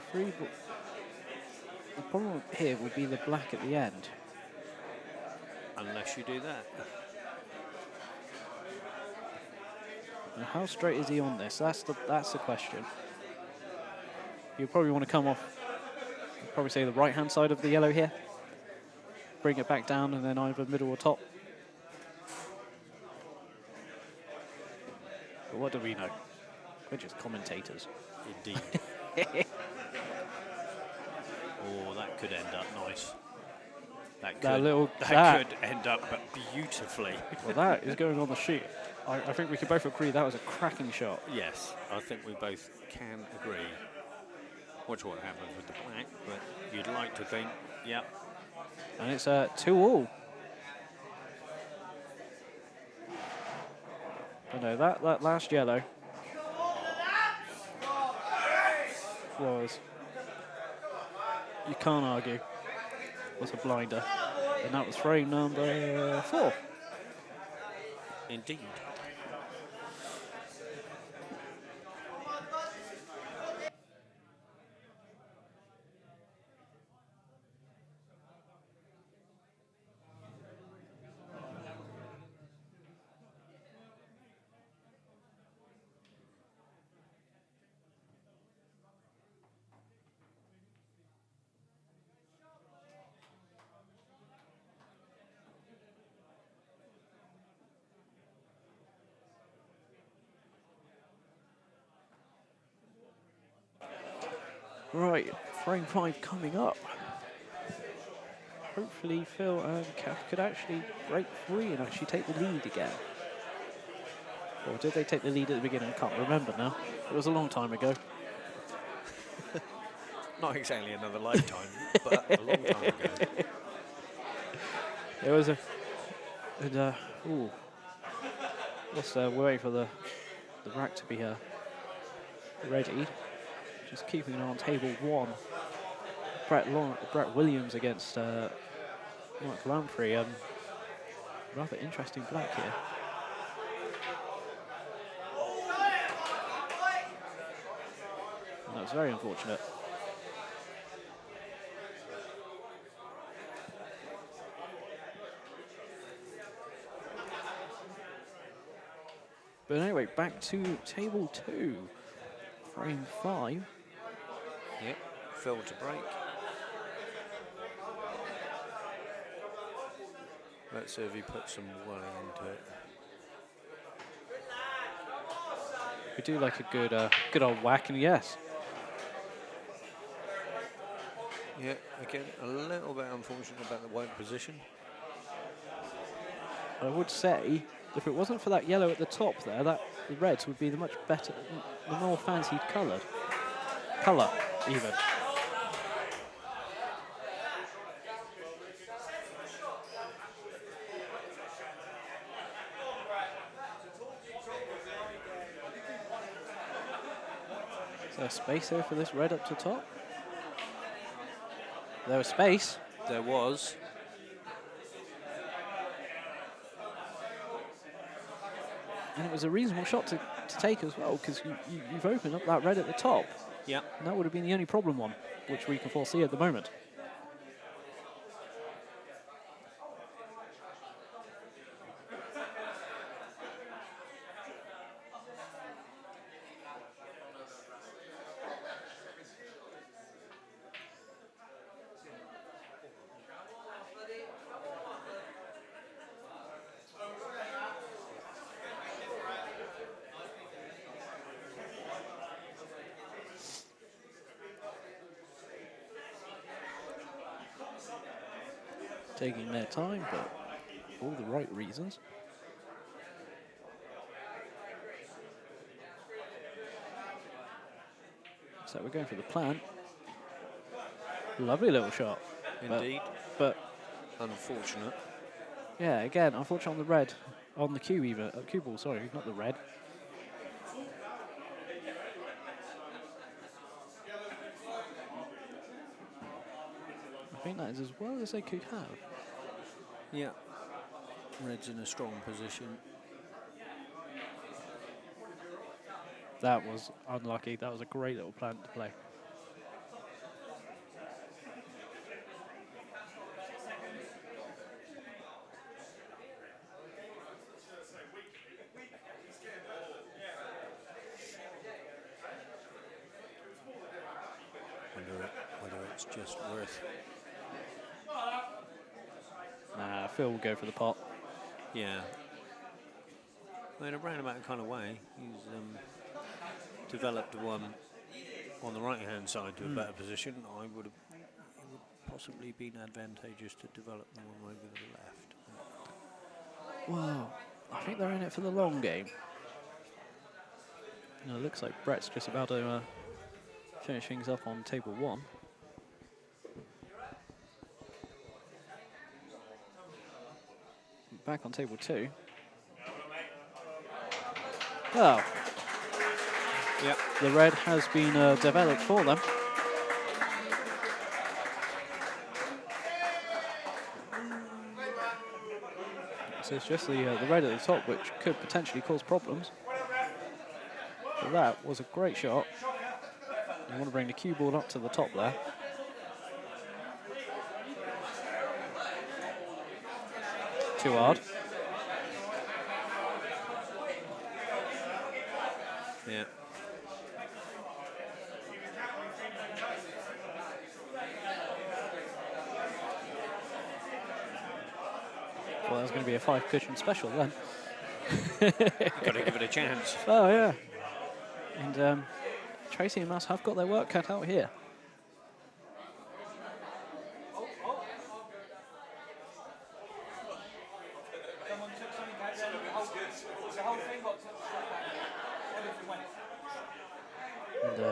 the problem here would be the black at the end. Unless you do that. Now, how straight is he on this? That's the question. You probably want to come off, probably say the right-hand side of the yellow here. Bring it back down and then either middle or top. But what do we know? We're just commentators. Indeed. Oh, that could end up nice. That could end up beautifully. Well, that is going on the sheet. I think we can both agree that was a cracking shot. Yes, I think we both can agree. Watch what happens with the black, but you'd like to think, yep. And it's 2-2. But no, that last yellow was, you can't argue, was a blinder. And that was frame number 4. Indeed. Right, frame 5 coming up. Hopefully Phil and Kath could actually break free and actually take the lead again. Or did they take the lead at the beginning? I can't remember now. It was a long time ago. Not exactly another lifetime, but a long time ago. There was we're waiting for the rack to be ready. Just keeping it on table 1. Brett Williams against Mike Lamprey. Rather interesting black here. And that was very unfortunate. But anyway, back to table 2. Frame 5. Yep, Phil to break. Let's see if he puts some welling into it. We do like a good old whack, and yes. Yeah, again, a little bit unfortunate about the white position. I would say, if it wasn't for that yellow at the top there, that the reds would be the much better, the more fancied colour, even. Is there a space here for this red up to top? There was space. There was. And it was a reasonable shot to take as well, because you've opened up that red at the top. Yeah. And that would have been the only problem one, which we can foresee at the moment. Taking their time, but for all the right reasons. So we're going for the plant. Lovely little shot. Indeed. But unfortunate. Yeah, again, unfortunate on the red. On the cue even. Cue ball, sorry, not the red. I think that is as well as they could have. Yeah. Red's in a strong position. That was unlucky. That was a great little plant to play. Whether it's just worth. Nah, Phil will go for the pot. Yeah. In a roundabout kind of way, he's developed one on the right-hand side to a better position. It would possibly been advantageous to develop the one over the left. Wow, I think they're in it for the long game. You know, it looks like Brett's just about to finish things up on table one. Back on table two. Oh. Yep. The red has been developed for them. So it's just the red at the top which could potentially cause problems. But that was a great shot. You want to bring the cue ball up to the top there. Too hard. Yeah. Well, that was going to be a 5 cushion special then. Got to give it a chance. Oh, yeah. And Tracy and Mass have got their work cut out here. And,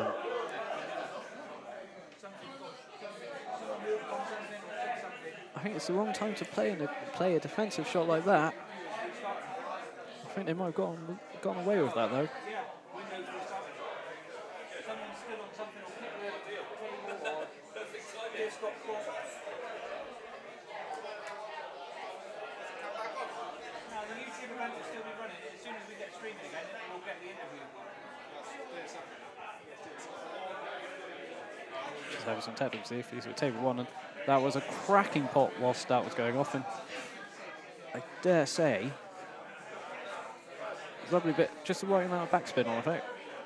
I think it's the wrong time to play a defensive shot like that. I think they might have gone away with that though. Just having some technical difficulties with table one, and that was a cracking pot whilst that was going off. And I dare say, lovely bit, just the right amount of backspin on it.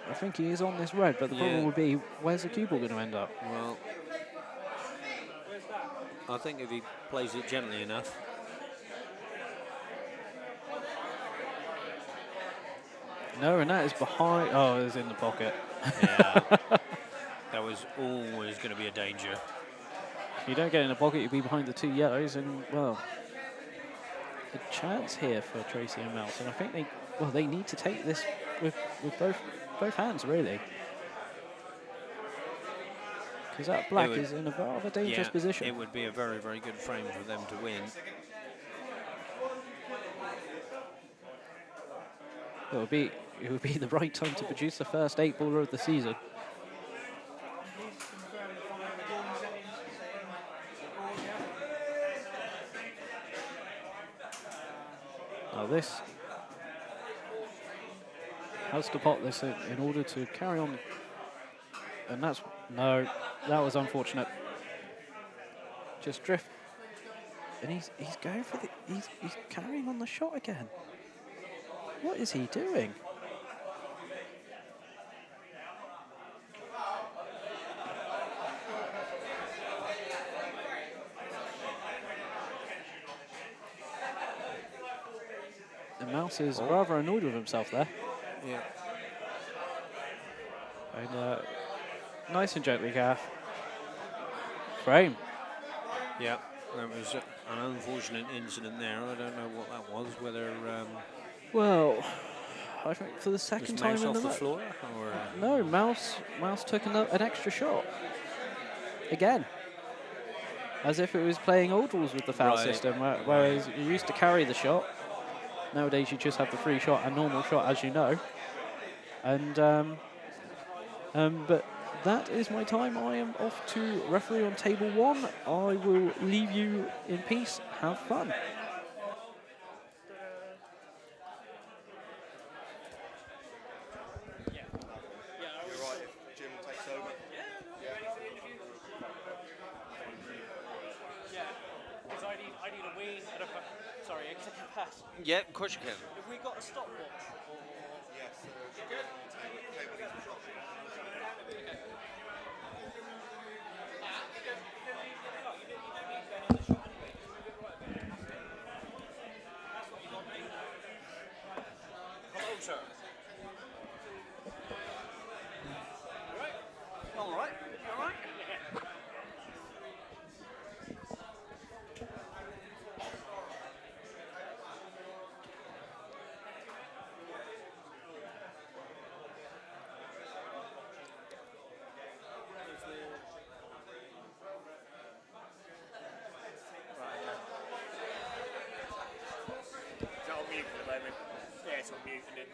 I think he is on this red, but the problem would be, where's the cue ball going to end up? Well, I think if he plays it gently enough, No, and that is behind. Oh, it was in the pocket. Yeah, that was always going to be a danger. If you don't get in the pocket, you'll be behind the 2 yellows, and well, a chance here for Tracy and Mouse. And I think they need to take this with both hands really, because that black is in a rather dangerous position. It would be a very, very good frame for them to win. It would be the right time to produce the first 8-baller of the season. Now this has to pot this in order to carry on. And that was unfortunate. Just drift. And he's going for he's carrying on the shot again. What is he doing? The Mouse is rather annoyed with himself there. Yeah. And nice and gently, Gaff. Frame. Yeah, that was an unfortunate incident there. I don't know what that was, whether Well, I think for the second time in off the the match. floor, or No, Mouse took an extra shot. Again. As if it was playing old rules with the foul system, whereas you used to carry the shot. Nowadays you just have the free shot and normal shot, as you know. And but that is my time. I am off to referee on table 1. I will leave you in peace. Have fun. yeah, of course you can. Have we got a stopwatch? Yes, Hello, sir. All right. All right. Is that on mute at the moment? Yeah, it's on mute, and then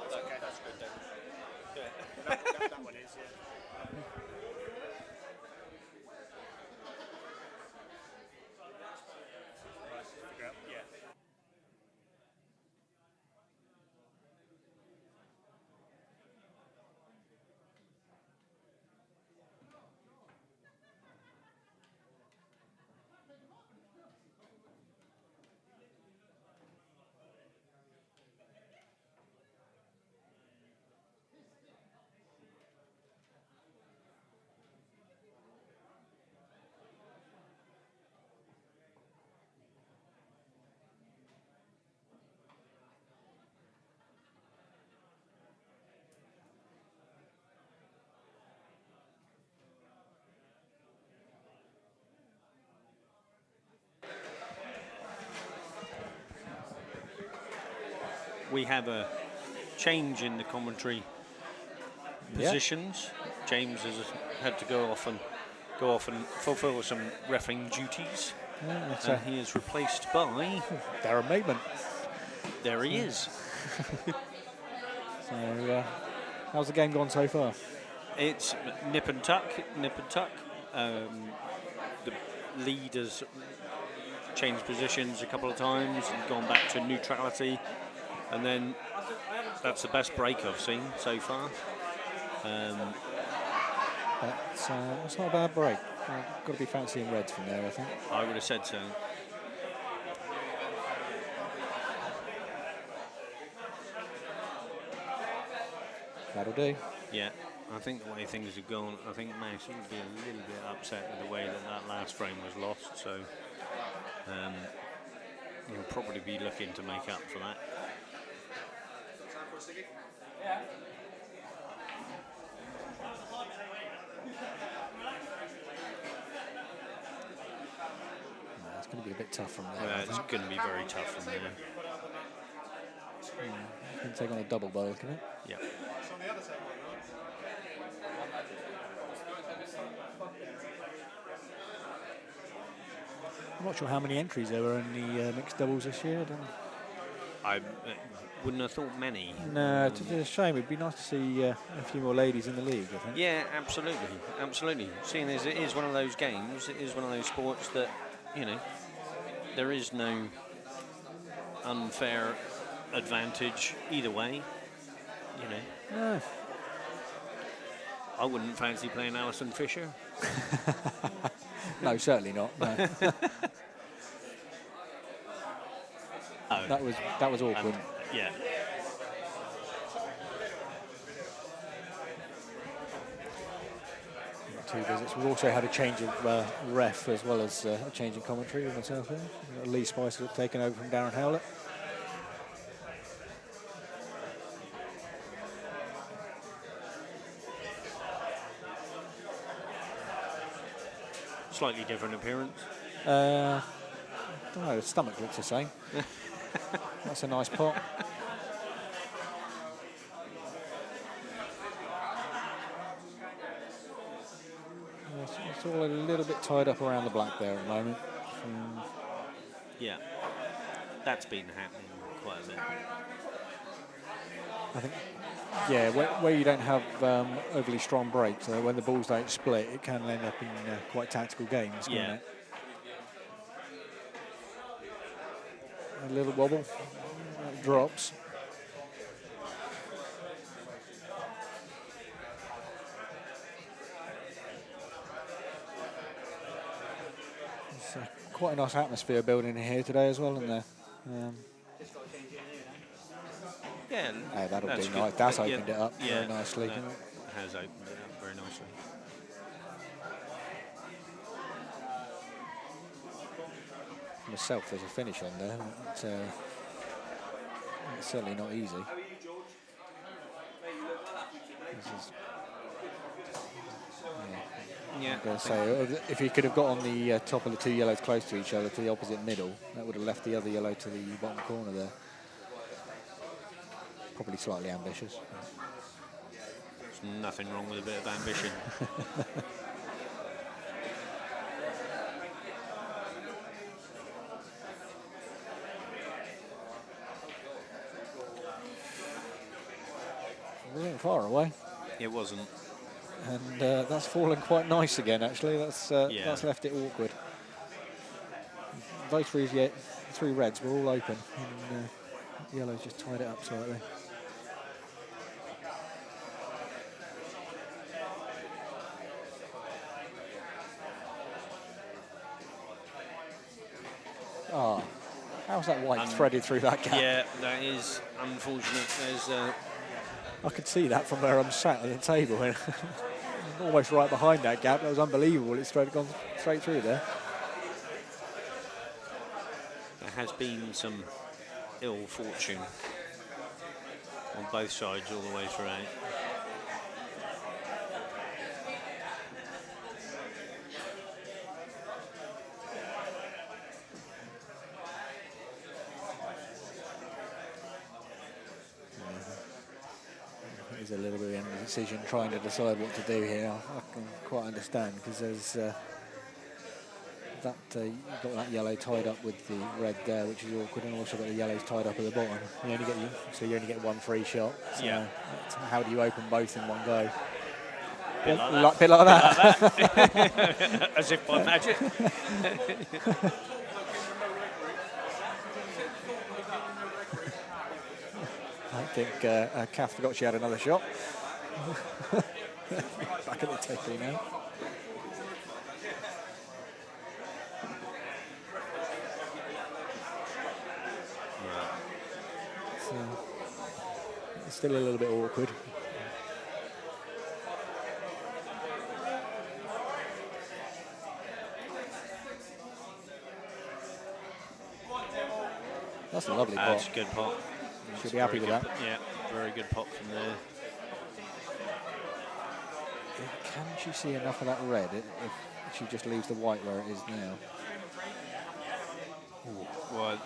that's okay. That's good then. Yeah, that one is. Yeah. Right, figure out. Yeah. We have a change in the commentary positions. James has had to go off and fulfil some refereeing duties. And he is replaced by Darren Maidman. there he is. So, how's the game gone so far? It's nip and tuck. The lead has changed positions a couple of times and gone back to neutrality, and then that's the best break I've seen so far. That's not a bad break. Got to be fancying reds from there, I think. I would have said so. That'll do. Yeah, I think the way things have gone, I think Max would be a little bit upset with the way that last frame was lost, so he'll probably be looking to make up for that. It's going to be a bit tough from there. Well, it's going to be very tough from there. It's going to take on a double bowl, can it? Yeah. I'm not sure how many entries there were in the mixed doubles this year. I don't know. I wouldn't have thought many. No, it's a shame. It'd be nice to see a few more ladies in the league, I think. Yeah, absolutely, absolutely. Seeing as it is one of those games, it is one of those sports that, you know, there is no unfair advantage either way. You know, No. I wouldn't fancy playing Alison Fisher. No, certainly not. No. Oh, that was awkward. yeah. Two visits. We've also had a change of ref as well as a change in commentary with myself here. Lee Spicer taken over from Darren Howlett. Slightly different appearance. I don't know, the stomach looks the same. That's a nice pot. It's all a little bit tied up around the black there at the moment. Yeah, that's been happening quite a bit. I think, yeah, where you don't have overly strong breaks, when the balls don't split, it can end up in quite tactical games, can't Yeah. it? A little wobble, it drops. It's quite a nice atmosphere building here today as well, isn't there? Yeah, Hey, that'll that's do good. nice. That's Yeah, opened it up yeah, very nicely. that has opened it up very nicely. For myself, there's a finish on there. But, it's certainly not easy. This is, Yeah, I'm going to say, if he could have got on the top of the two yellows close to each other to the opposite middle, that would have left the other yellow to the bottom corner there. Probably slightly ambitious. there's nothing wrong with a bit of ambition. It wasn't far away, It wasn't. and that's fallen quite nice again. Actually, that's left it awkward. Those three reds were all open, and yellows just tied it up slightly. Ah, how's that white threaded through that gap? Yeah, that is unfortunate. There's I could see that from where I'm sat at the table. Almost right behind that gap. That was unbelievable. It's gone straight through there. there has been some ill fortune on both sides all the way throughout. He's a little bit in the decision, trying to decide what to do here. I can quite understand because there's you've got that yellow tied up with the red there, which is awkward, and also got the yellows tied up at the bottom. You only get one free shot. So Yeah. How do you open both in one go? Bit like Bit like that. As if by magic. I think Kath forgot she had another shot. Back at the table now. So, it's still a little bit awkward. That's a lovely That's pot. a good pot. Should be happy with that. Yeah, very good pot from there. Can she see enough of that red if she just leaves the white where it is now? Well,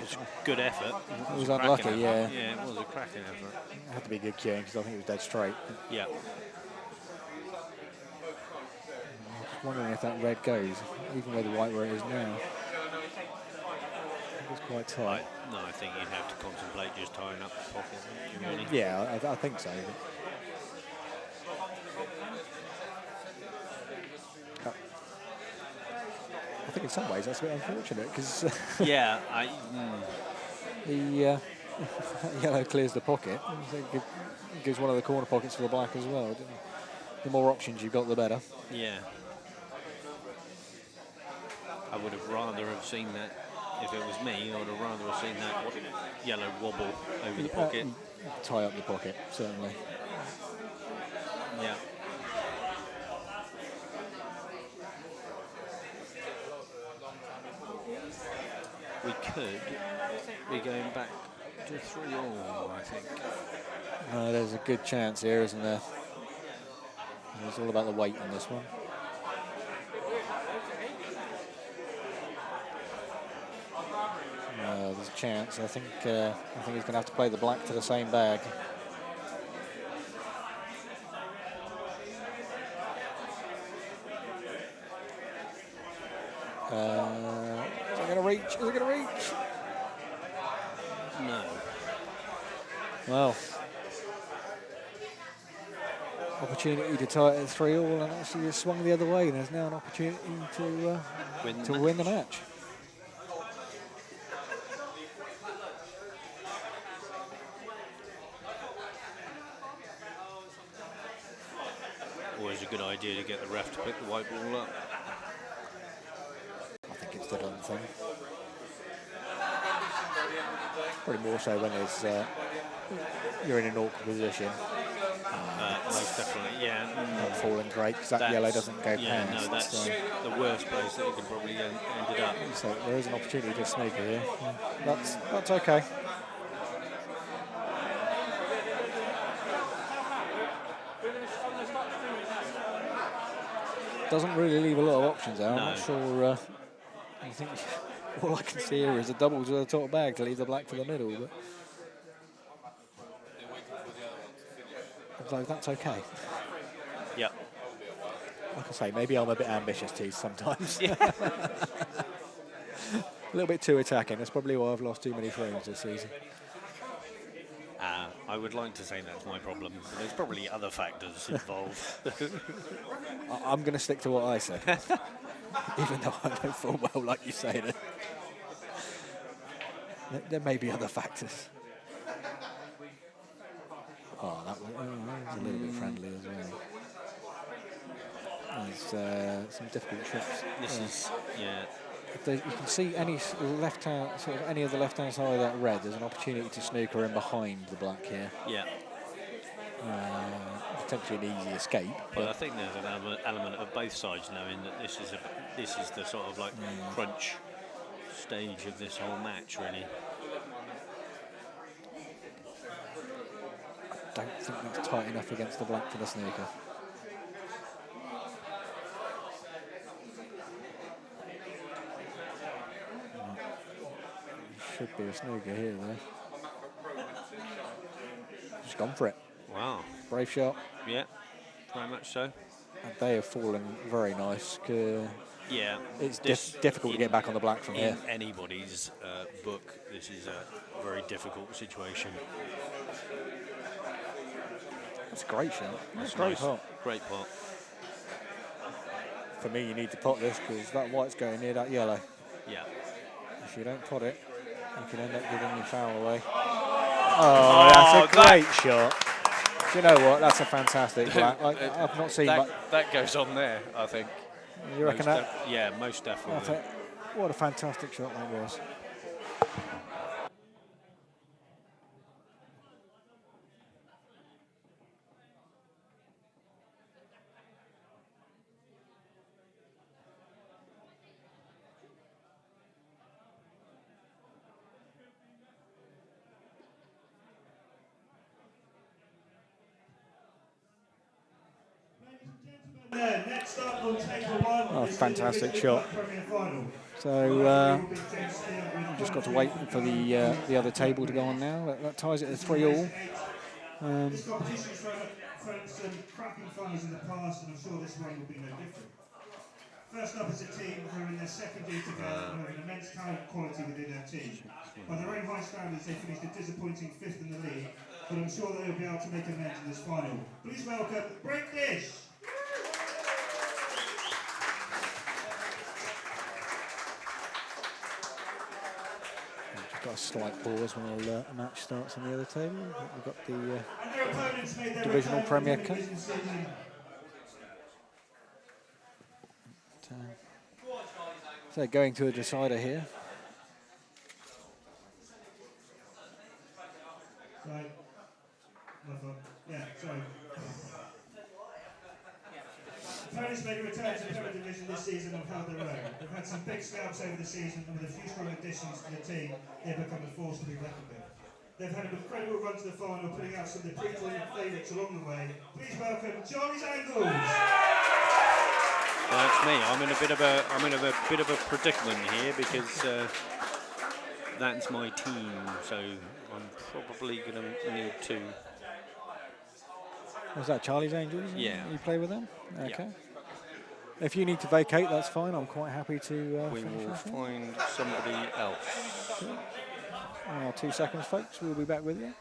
it's a good effort. It was a cracking unlucky, effort. yeah. Yeah, it was a cracking effort. It had to be good queuing because I think it was dead straight. Yeah. I'm just wondering if that red goes, even with the white where it is now. It was quite tight. No, I think you'd have to contemplate just tying up the pocket. Really. Yeah, I think so. I think in some ways that's a bit unfortunate because Yeah, the yellow clears the pocket. So it gives one of the corner pockets for the black as well. The more options you've got, the better. yeah. I would have rather have seen that if it was me. I would have rather have seen that yellow wobble over the pocket. Tie up the pocket, certainly. Yeah. We could be going back to 3-all, I think. There's a good chance here, isn't there? It's all about the weight on this one. There's a chance. I think he's going to have to play the black to the same bag. Is it going to reach? Is it going to reach? No. Well, opportunity to tie it at 3-all, and actually it's swung the other way. There's now an opportunity to win the match. Always a good idea to get the ref to pick the white ball up. I think it's the done thing. Probably more so when there's you're in an awkward position. Most definitely, yeah. Not falling great because that yellow doesn't go past. Yeah, no, that's the worst place that it could probably ended up. So there is an opportunity to snooker here. That's okay. Doesn't really leave a lot of options out. I'm not sure. I think all I can see here is a double to the top bag to leave the black for the middle. But so that's okay. Yep. Like I say, maybe I'm a bit ambitious too sometimes. Yeah. A little bit too attacking. That's probably why I've lost too many frames this season. I would like to say that's my problem, but there's probably other factors involved. I'm going to stick to what I say, even though I know full well, like you say, that there may be other factors. Oh, that was a little bit friendly as well. There's some difficult trips. This is, yeah. If you can see any left hand, sort of any of the left hand side of that red, there's an opportunity to snooker in behind the black here. Yeah. Potentially an easy escape. But I think there's an element of both sides knowing that this is the sort of like crunch stage of this whole match, really. I don't think that's tight enough against the black for the snooker. Should be a snooker here, though. Just gone for it. Wow. Brave shot. Yeah, very much so. And they have fallen very nice. Yeah. It's difficult to get back on the black from here. In anybody's book, this is a very difficult situation. That's a great shot. That's a great nice. pot. Great pot. For me, you need to pot this because that white's going near that yellow. Yeah. If you don't pot it, you can end up giving your foul away. Oh, that's a great shot. Do you know what? That's a fantastic black. I've not seen that goes on there, I think. You reckon that? Yeah, most definitely. What a fantastic shot that was. Oh, fantastic shot. So we've just got to wait for the other table to go on now. That ties it at 3-3. This competition's thrown some cracking finals in the past, and I'm sure this one will be no different. First up is a team who are in their second year together and have an immense talent quality within their team. By their own high standards, they finished a disappointing 5th in the league, but I'm sure they'll be able to make amends in this final. Please welcome Break Dish! Got a slight pause when a match starts on the other table. We've got the Divisional Premier Cup. So going to a decider here. Right. Yeah, sorry. Opponents made a return to the Premier Division this season and held their own. They've had some big scalps over the season, and with a few strong additions to the team, they've become a force to be reckoned with. They've had an incredible run to the final, putting out some of the pre-tournament favourites along the way. Please welcome Johnny's Angles. Well, that's me. I'm in a bit of a predicament here because that's my team, so I'm probably going to need to. Was that Charlie's Angels? Yeah. You play with them? Okay. Yeah. If you need to vacate, that's fine. I'm quite happy to. We will find somebody else. Sure. 2 seconds, folks. We'll be back with you.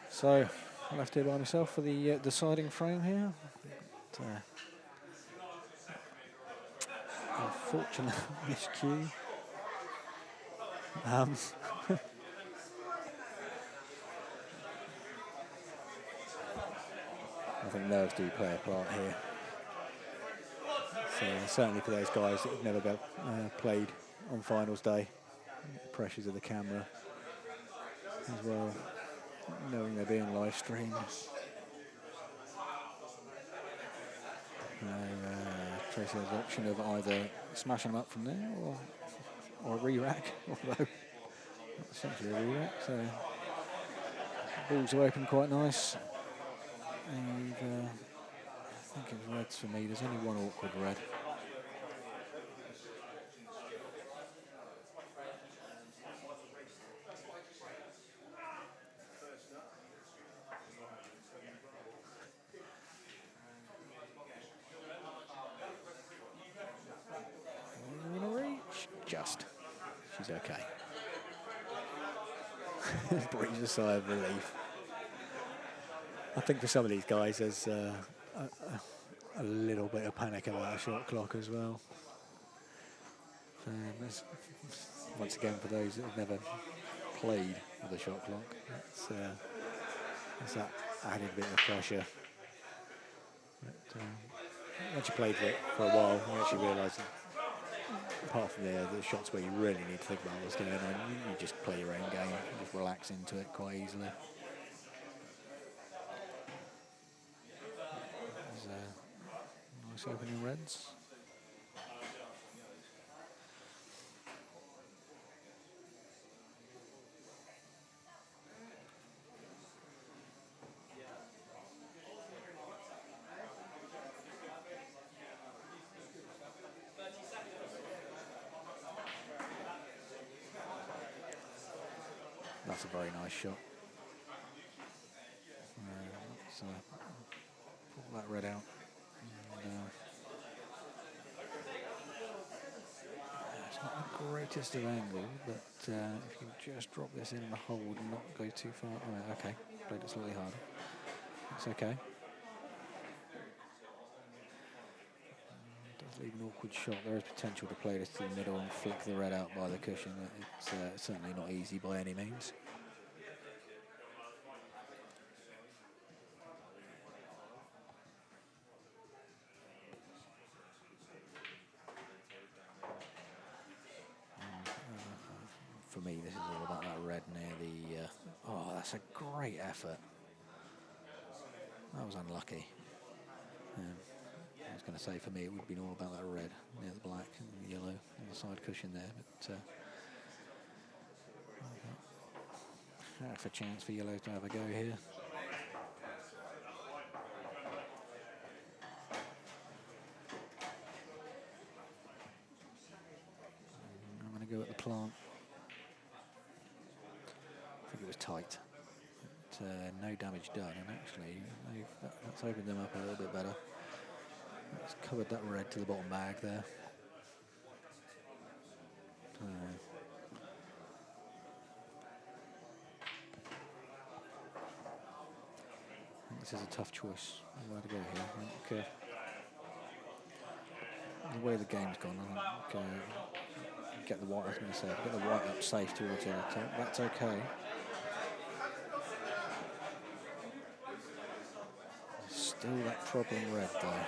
So, left here by myself for the deciding frame here. But, unfortunate miscue. I think nerves do play a part here. So, certainly for those guys that have never played on finals day, the pressures of the camera as well. Knowing they're being live streamed. Tracy has the option of either smashing them up from there or a re-rack, although not essentially a re-rack. So balls are open quite nice. And I think it's reds for me. There's only one awkward red. Just. She's okay. Breathes a sigh of relief. I think for some of these guys there's a little bit of panic about the shot clock as well. Once again, for those that have never played with a shot clock, it's that added bit of pressure. But once you played for a while, you actually realise that apart from the shots where you really need to think about what's going on, you just play your own game, you just relax into it quite easily. There's nice opening reds. That's a very nice shot. So pull that red out. And, it's not the greatest of angle, but if you can just drop this in the hold and not go too far. Oh, okay, played it slightly harder. It's okay. Does leave an awkward shot. There is potential to play this to the middle and flick the red out by the cushion. It's certainly not easy by any means. For me, this is all about that red near the... oh, that's a great effort. That was unlucky. I was going to say, for me, it would have been all about that red near the black and the yellow on the side cushion there. But half a chance for yellow to have a go here. I'm going to go at the plant. I think it was tight. But, no damage done, and actually that's opened them up a little bit better. It's covered that red to the bottom bag there. I think this is a tough choice where to go here. I think, the way the game's gone, I think get the white. I was going to say, get the white up safe towards it. That's okay. Still that problem red though.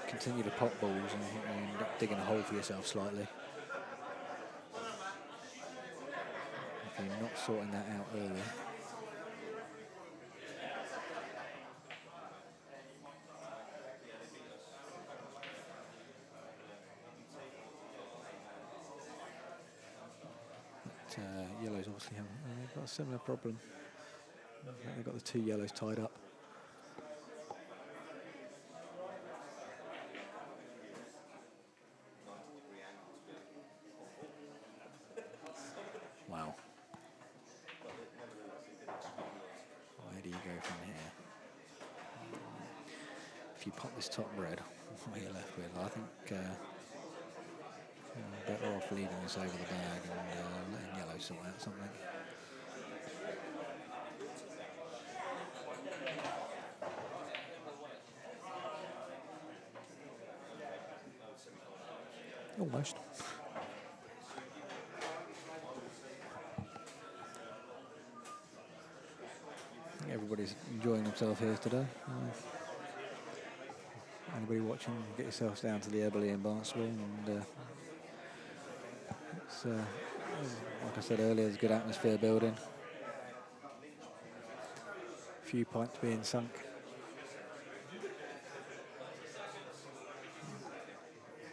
Continue to pop balls and you end up digging a hole for yourself slightly. If you're not sorting that out early. But, yellows obviously they've got a similar problem. I think they've got the two yellows tied up. Wow. Where do you go from here? If you pop this top red, what are you left with? I think you're better off leaving this over the bag and letting yellow sort out something. Almost. I think everybody's enjoying themselves here today. Anybody watching, get yourselves down to the Eberly in Barnstaple, and it's like I said earlier, there's a good atmosphere building. A few pints being sunk.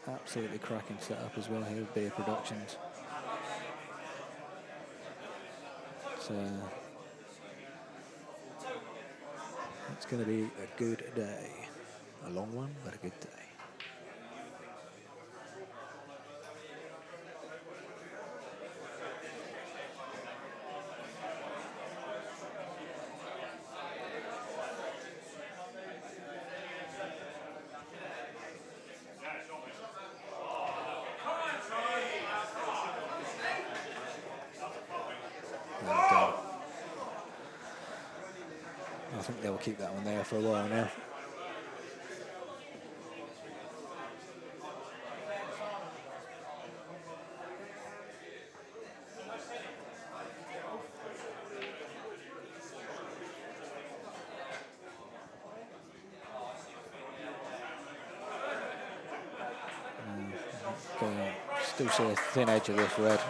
Absolutely cracking setup as well here with Beer Productions. It's going to be a good day. A long one, but a good day. I think they'll keep that one there for a while now. Still see a thin edge of this red. I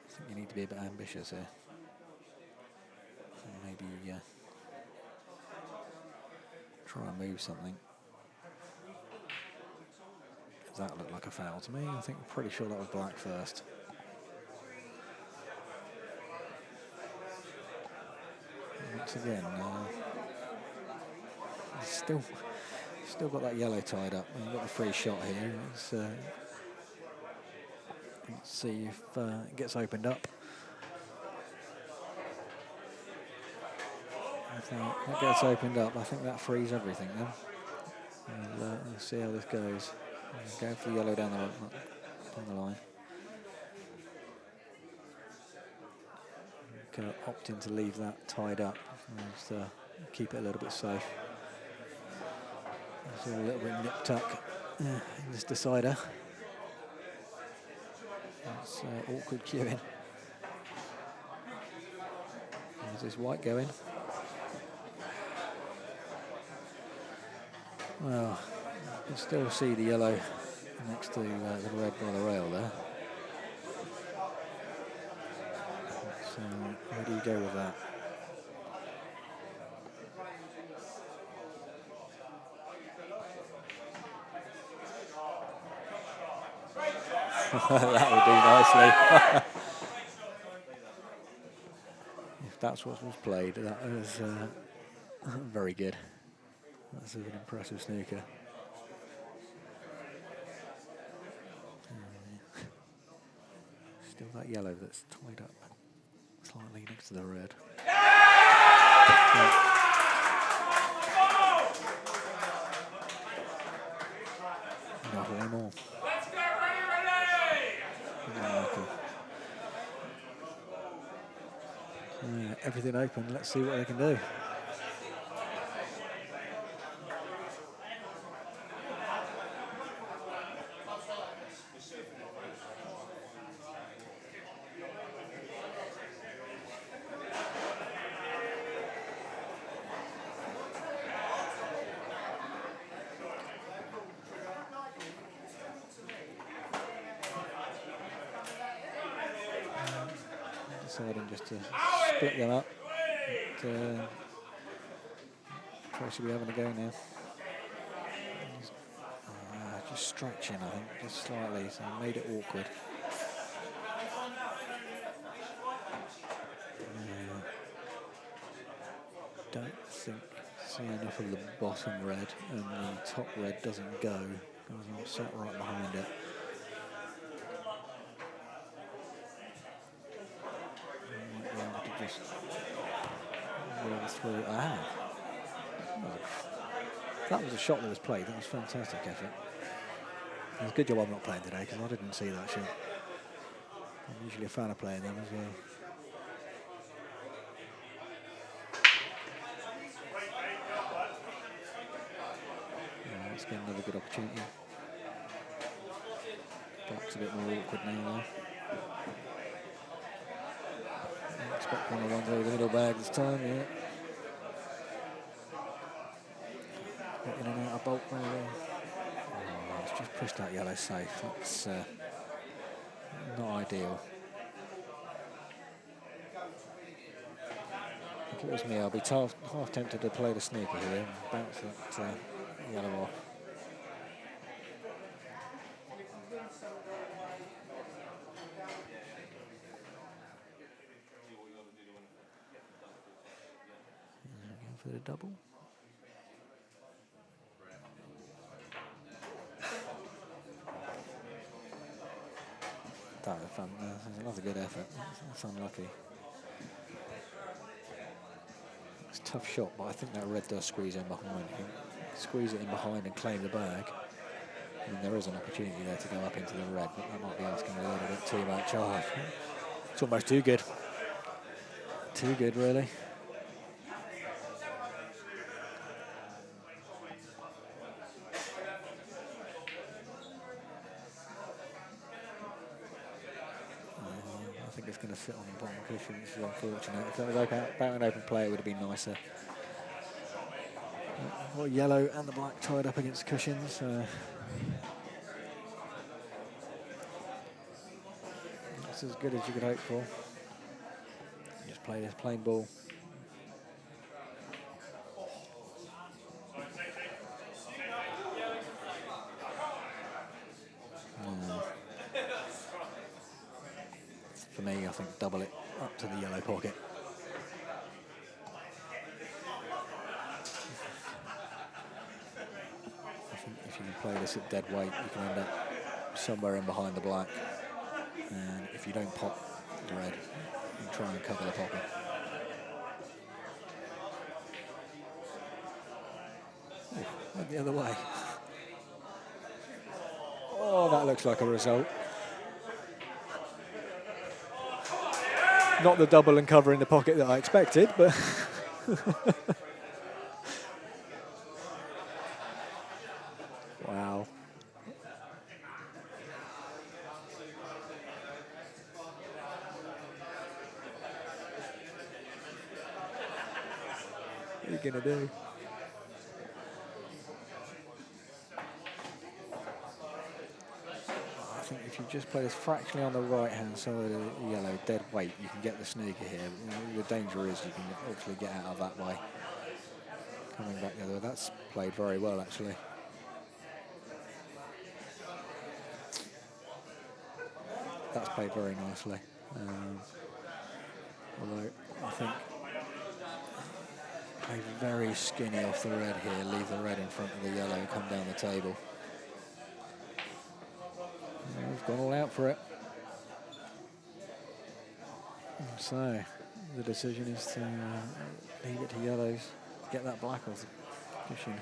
think you need to be a bit ambitious here. Maybe try and move something. Does that look like a foul to me? I think I'm pretty sure that was black first. Once again, still got that yellow tied up. We've got the free shot here. Let's see if it gets opened up. If that gets opened up, I think that frees everything then. And we'll see how this goes. Go for the yellow down the line. opting to leave that tied up, just keep it a little bit safe. It's all a little bit nip-tuck in this decider. It's awkward queuing. There's this white going. Well, you can still see the yellow next to the red by the rail there. So where do you go with that? That would do nicely. If that's what was played, that was very good. That's an impressive snooker. Still that yellow that's tied up slightly next to the red. Not anymore. Everything open. Let's see what they can do. Deciding just to split them up. Tracy, we're having a go now. Just stretching, I think, just slightly, so I made it awkward. Don't see enough of the bottom red, and the top red doesn't go because I'm sat right behind it. Just roll through. That was a shot that was played. That was fantastic effort. It was a good job I'm not playing today because I didn't see that shot. I'm usually a fan of playing them as well. Let's get another good opportunity. Black's a bit more awkward now though. Expect one of the ones over the middle bag this time, yeah. In and out of bulk maybe. Oh, it's just pushed that yellow safe. That's not ideal. If it was me, I'd be half tempted to play the snooker here and bounce that yellow off. For the double. That was fun. Another good effort. That's unlucky. It's a tough shot, but I think that red does squeeze in behind. You squeeze it in behind and claim the bag. And there is an opportunity there to go up into the red, but that might be asking a little bit too much. Oh, it's almost too good. Too good, really. I think it's going to sit on the bottom cushion, which is unfortunate. If that was about an open play, it would have been nicer. Well, yellow and the black tied up against cushions. That's as good as you could hope for. Just play this plain ball. For me, I think double it up to the yellow pocket. I think if you can play this at dead weight, you can end up somewhere in behind the black. And if you don't pop the red, you try and cover the pocket. Oh, went the other way. Oh, that looks like a result. Not the double and cover in the pocket that I expected, but wow. What are you going to do? I think if you just play this fractionally on the right-hand side of the yellow, dead weight, you can get the snooker here. The danger is you can actually get out of that by coming back the other way. That's played very well, actually. That's played very nicely. Although I think play very skinny off the red here, leave the red in front of the yellow, come down the table. We've gone all out for it. So the decision is to leave it to yellows, get that black off the cushion.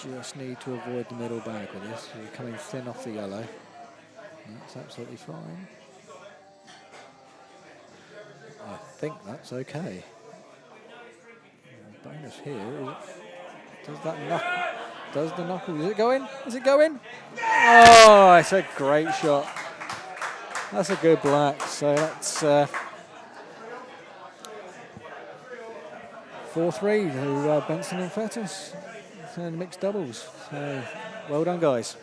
Just need to avoid the middle bag with this. You're coming thin off the yellow. That's absolutely fine. I think that's okay. Bonus here. Does that knuckle? Does the knuckle? Is it going? Is it going? Oh, it's a great shot. That's a good black. So that's 4-3 to Benson and Fettis in mixed doubles. So well done, guys.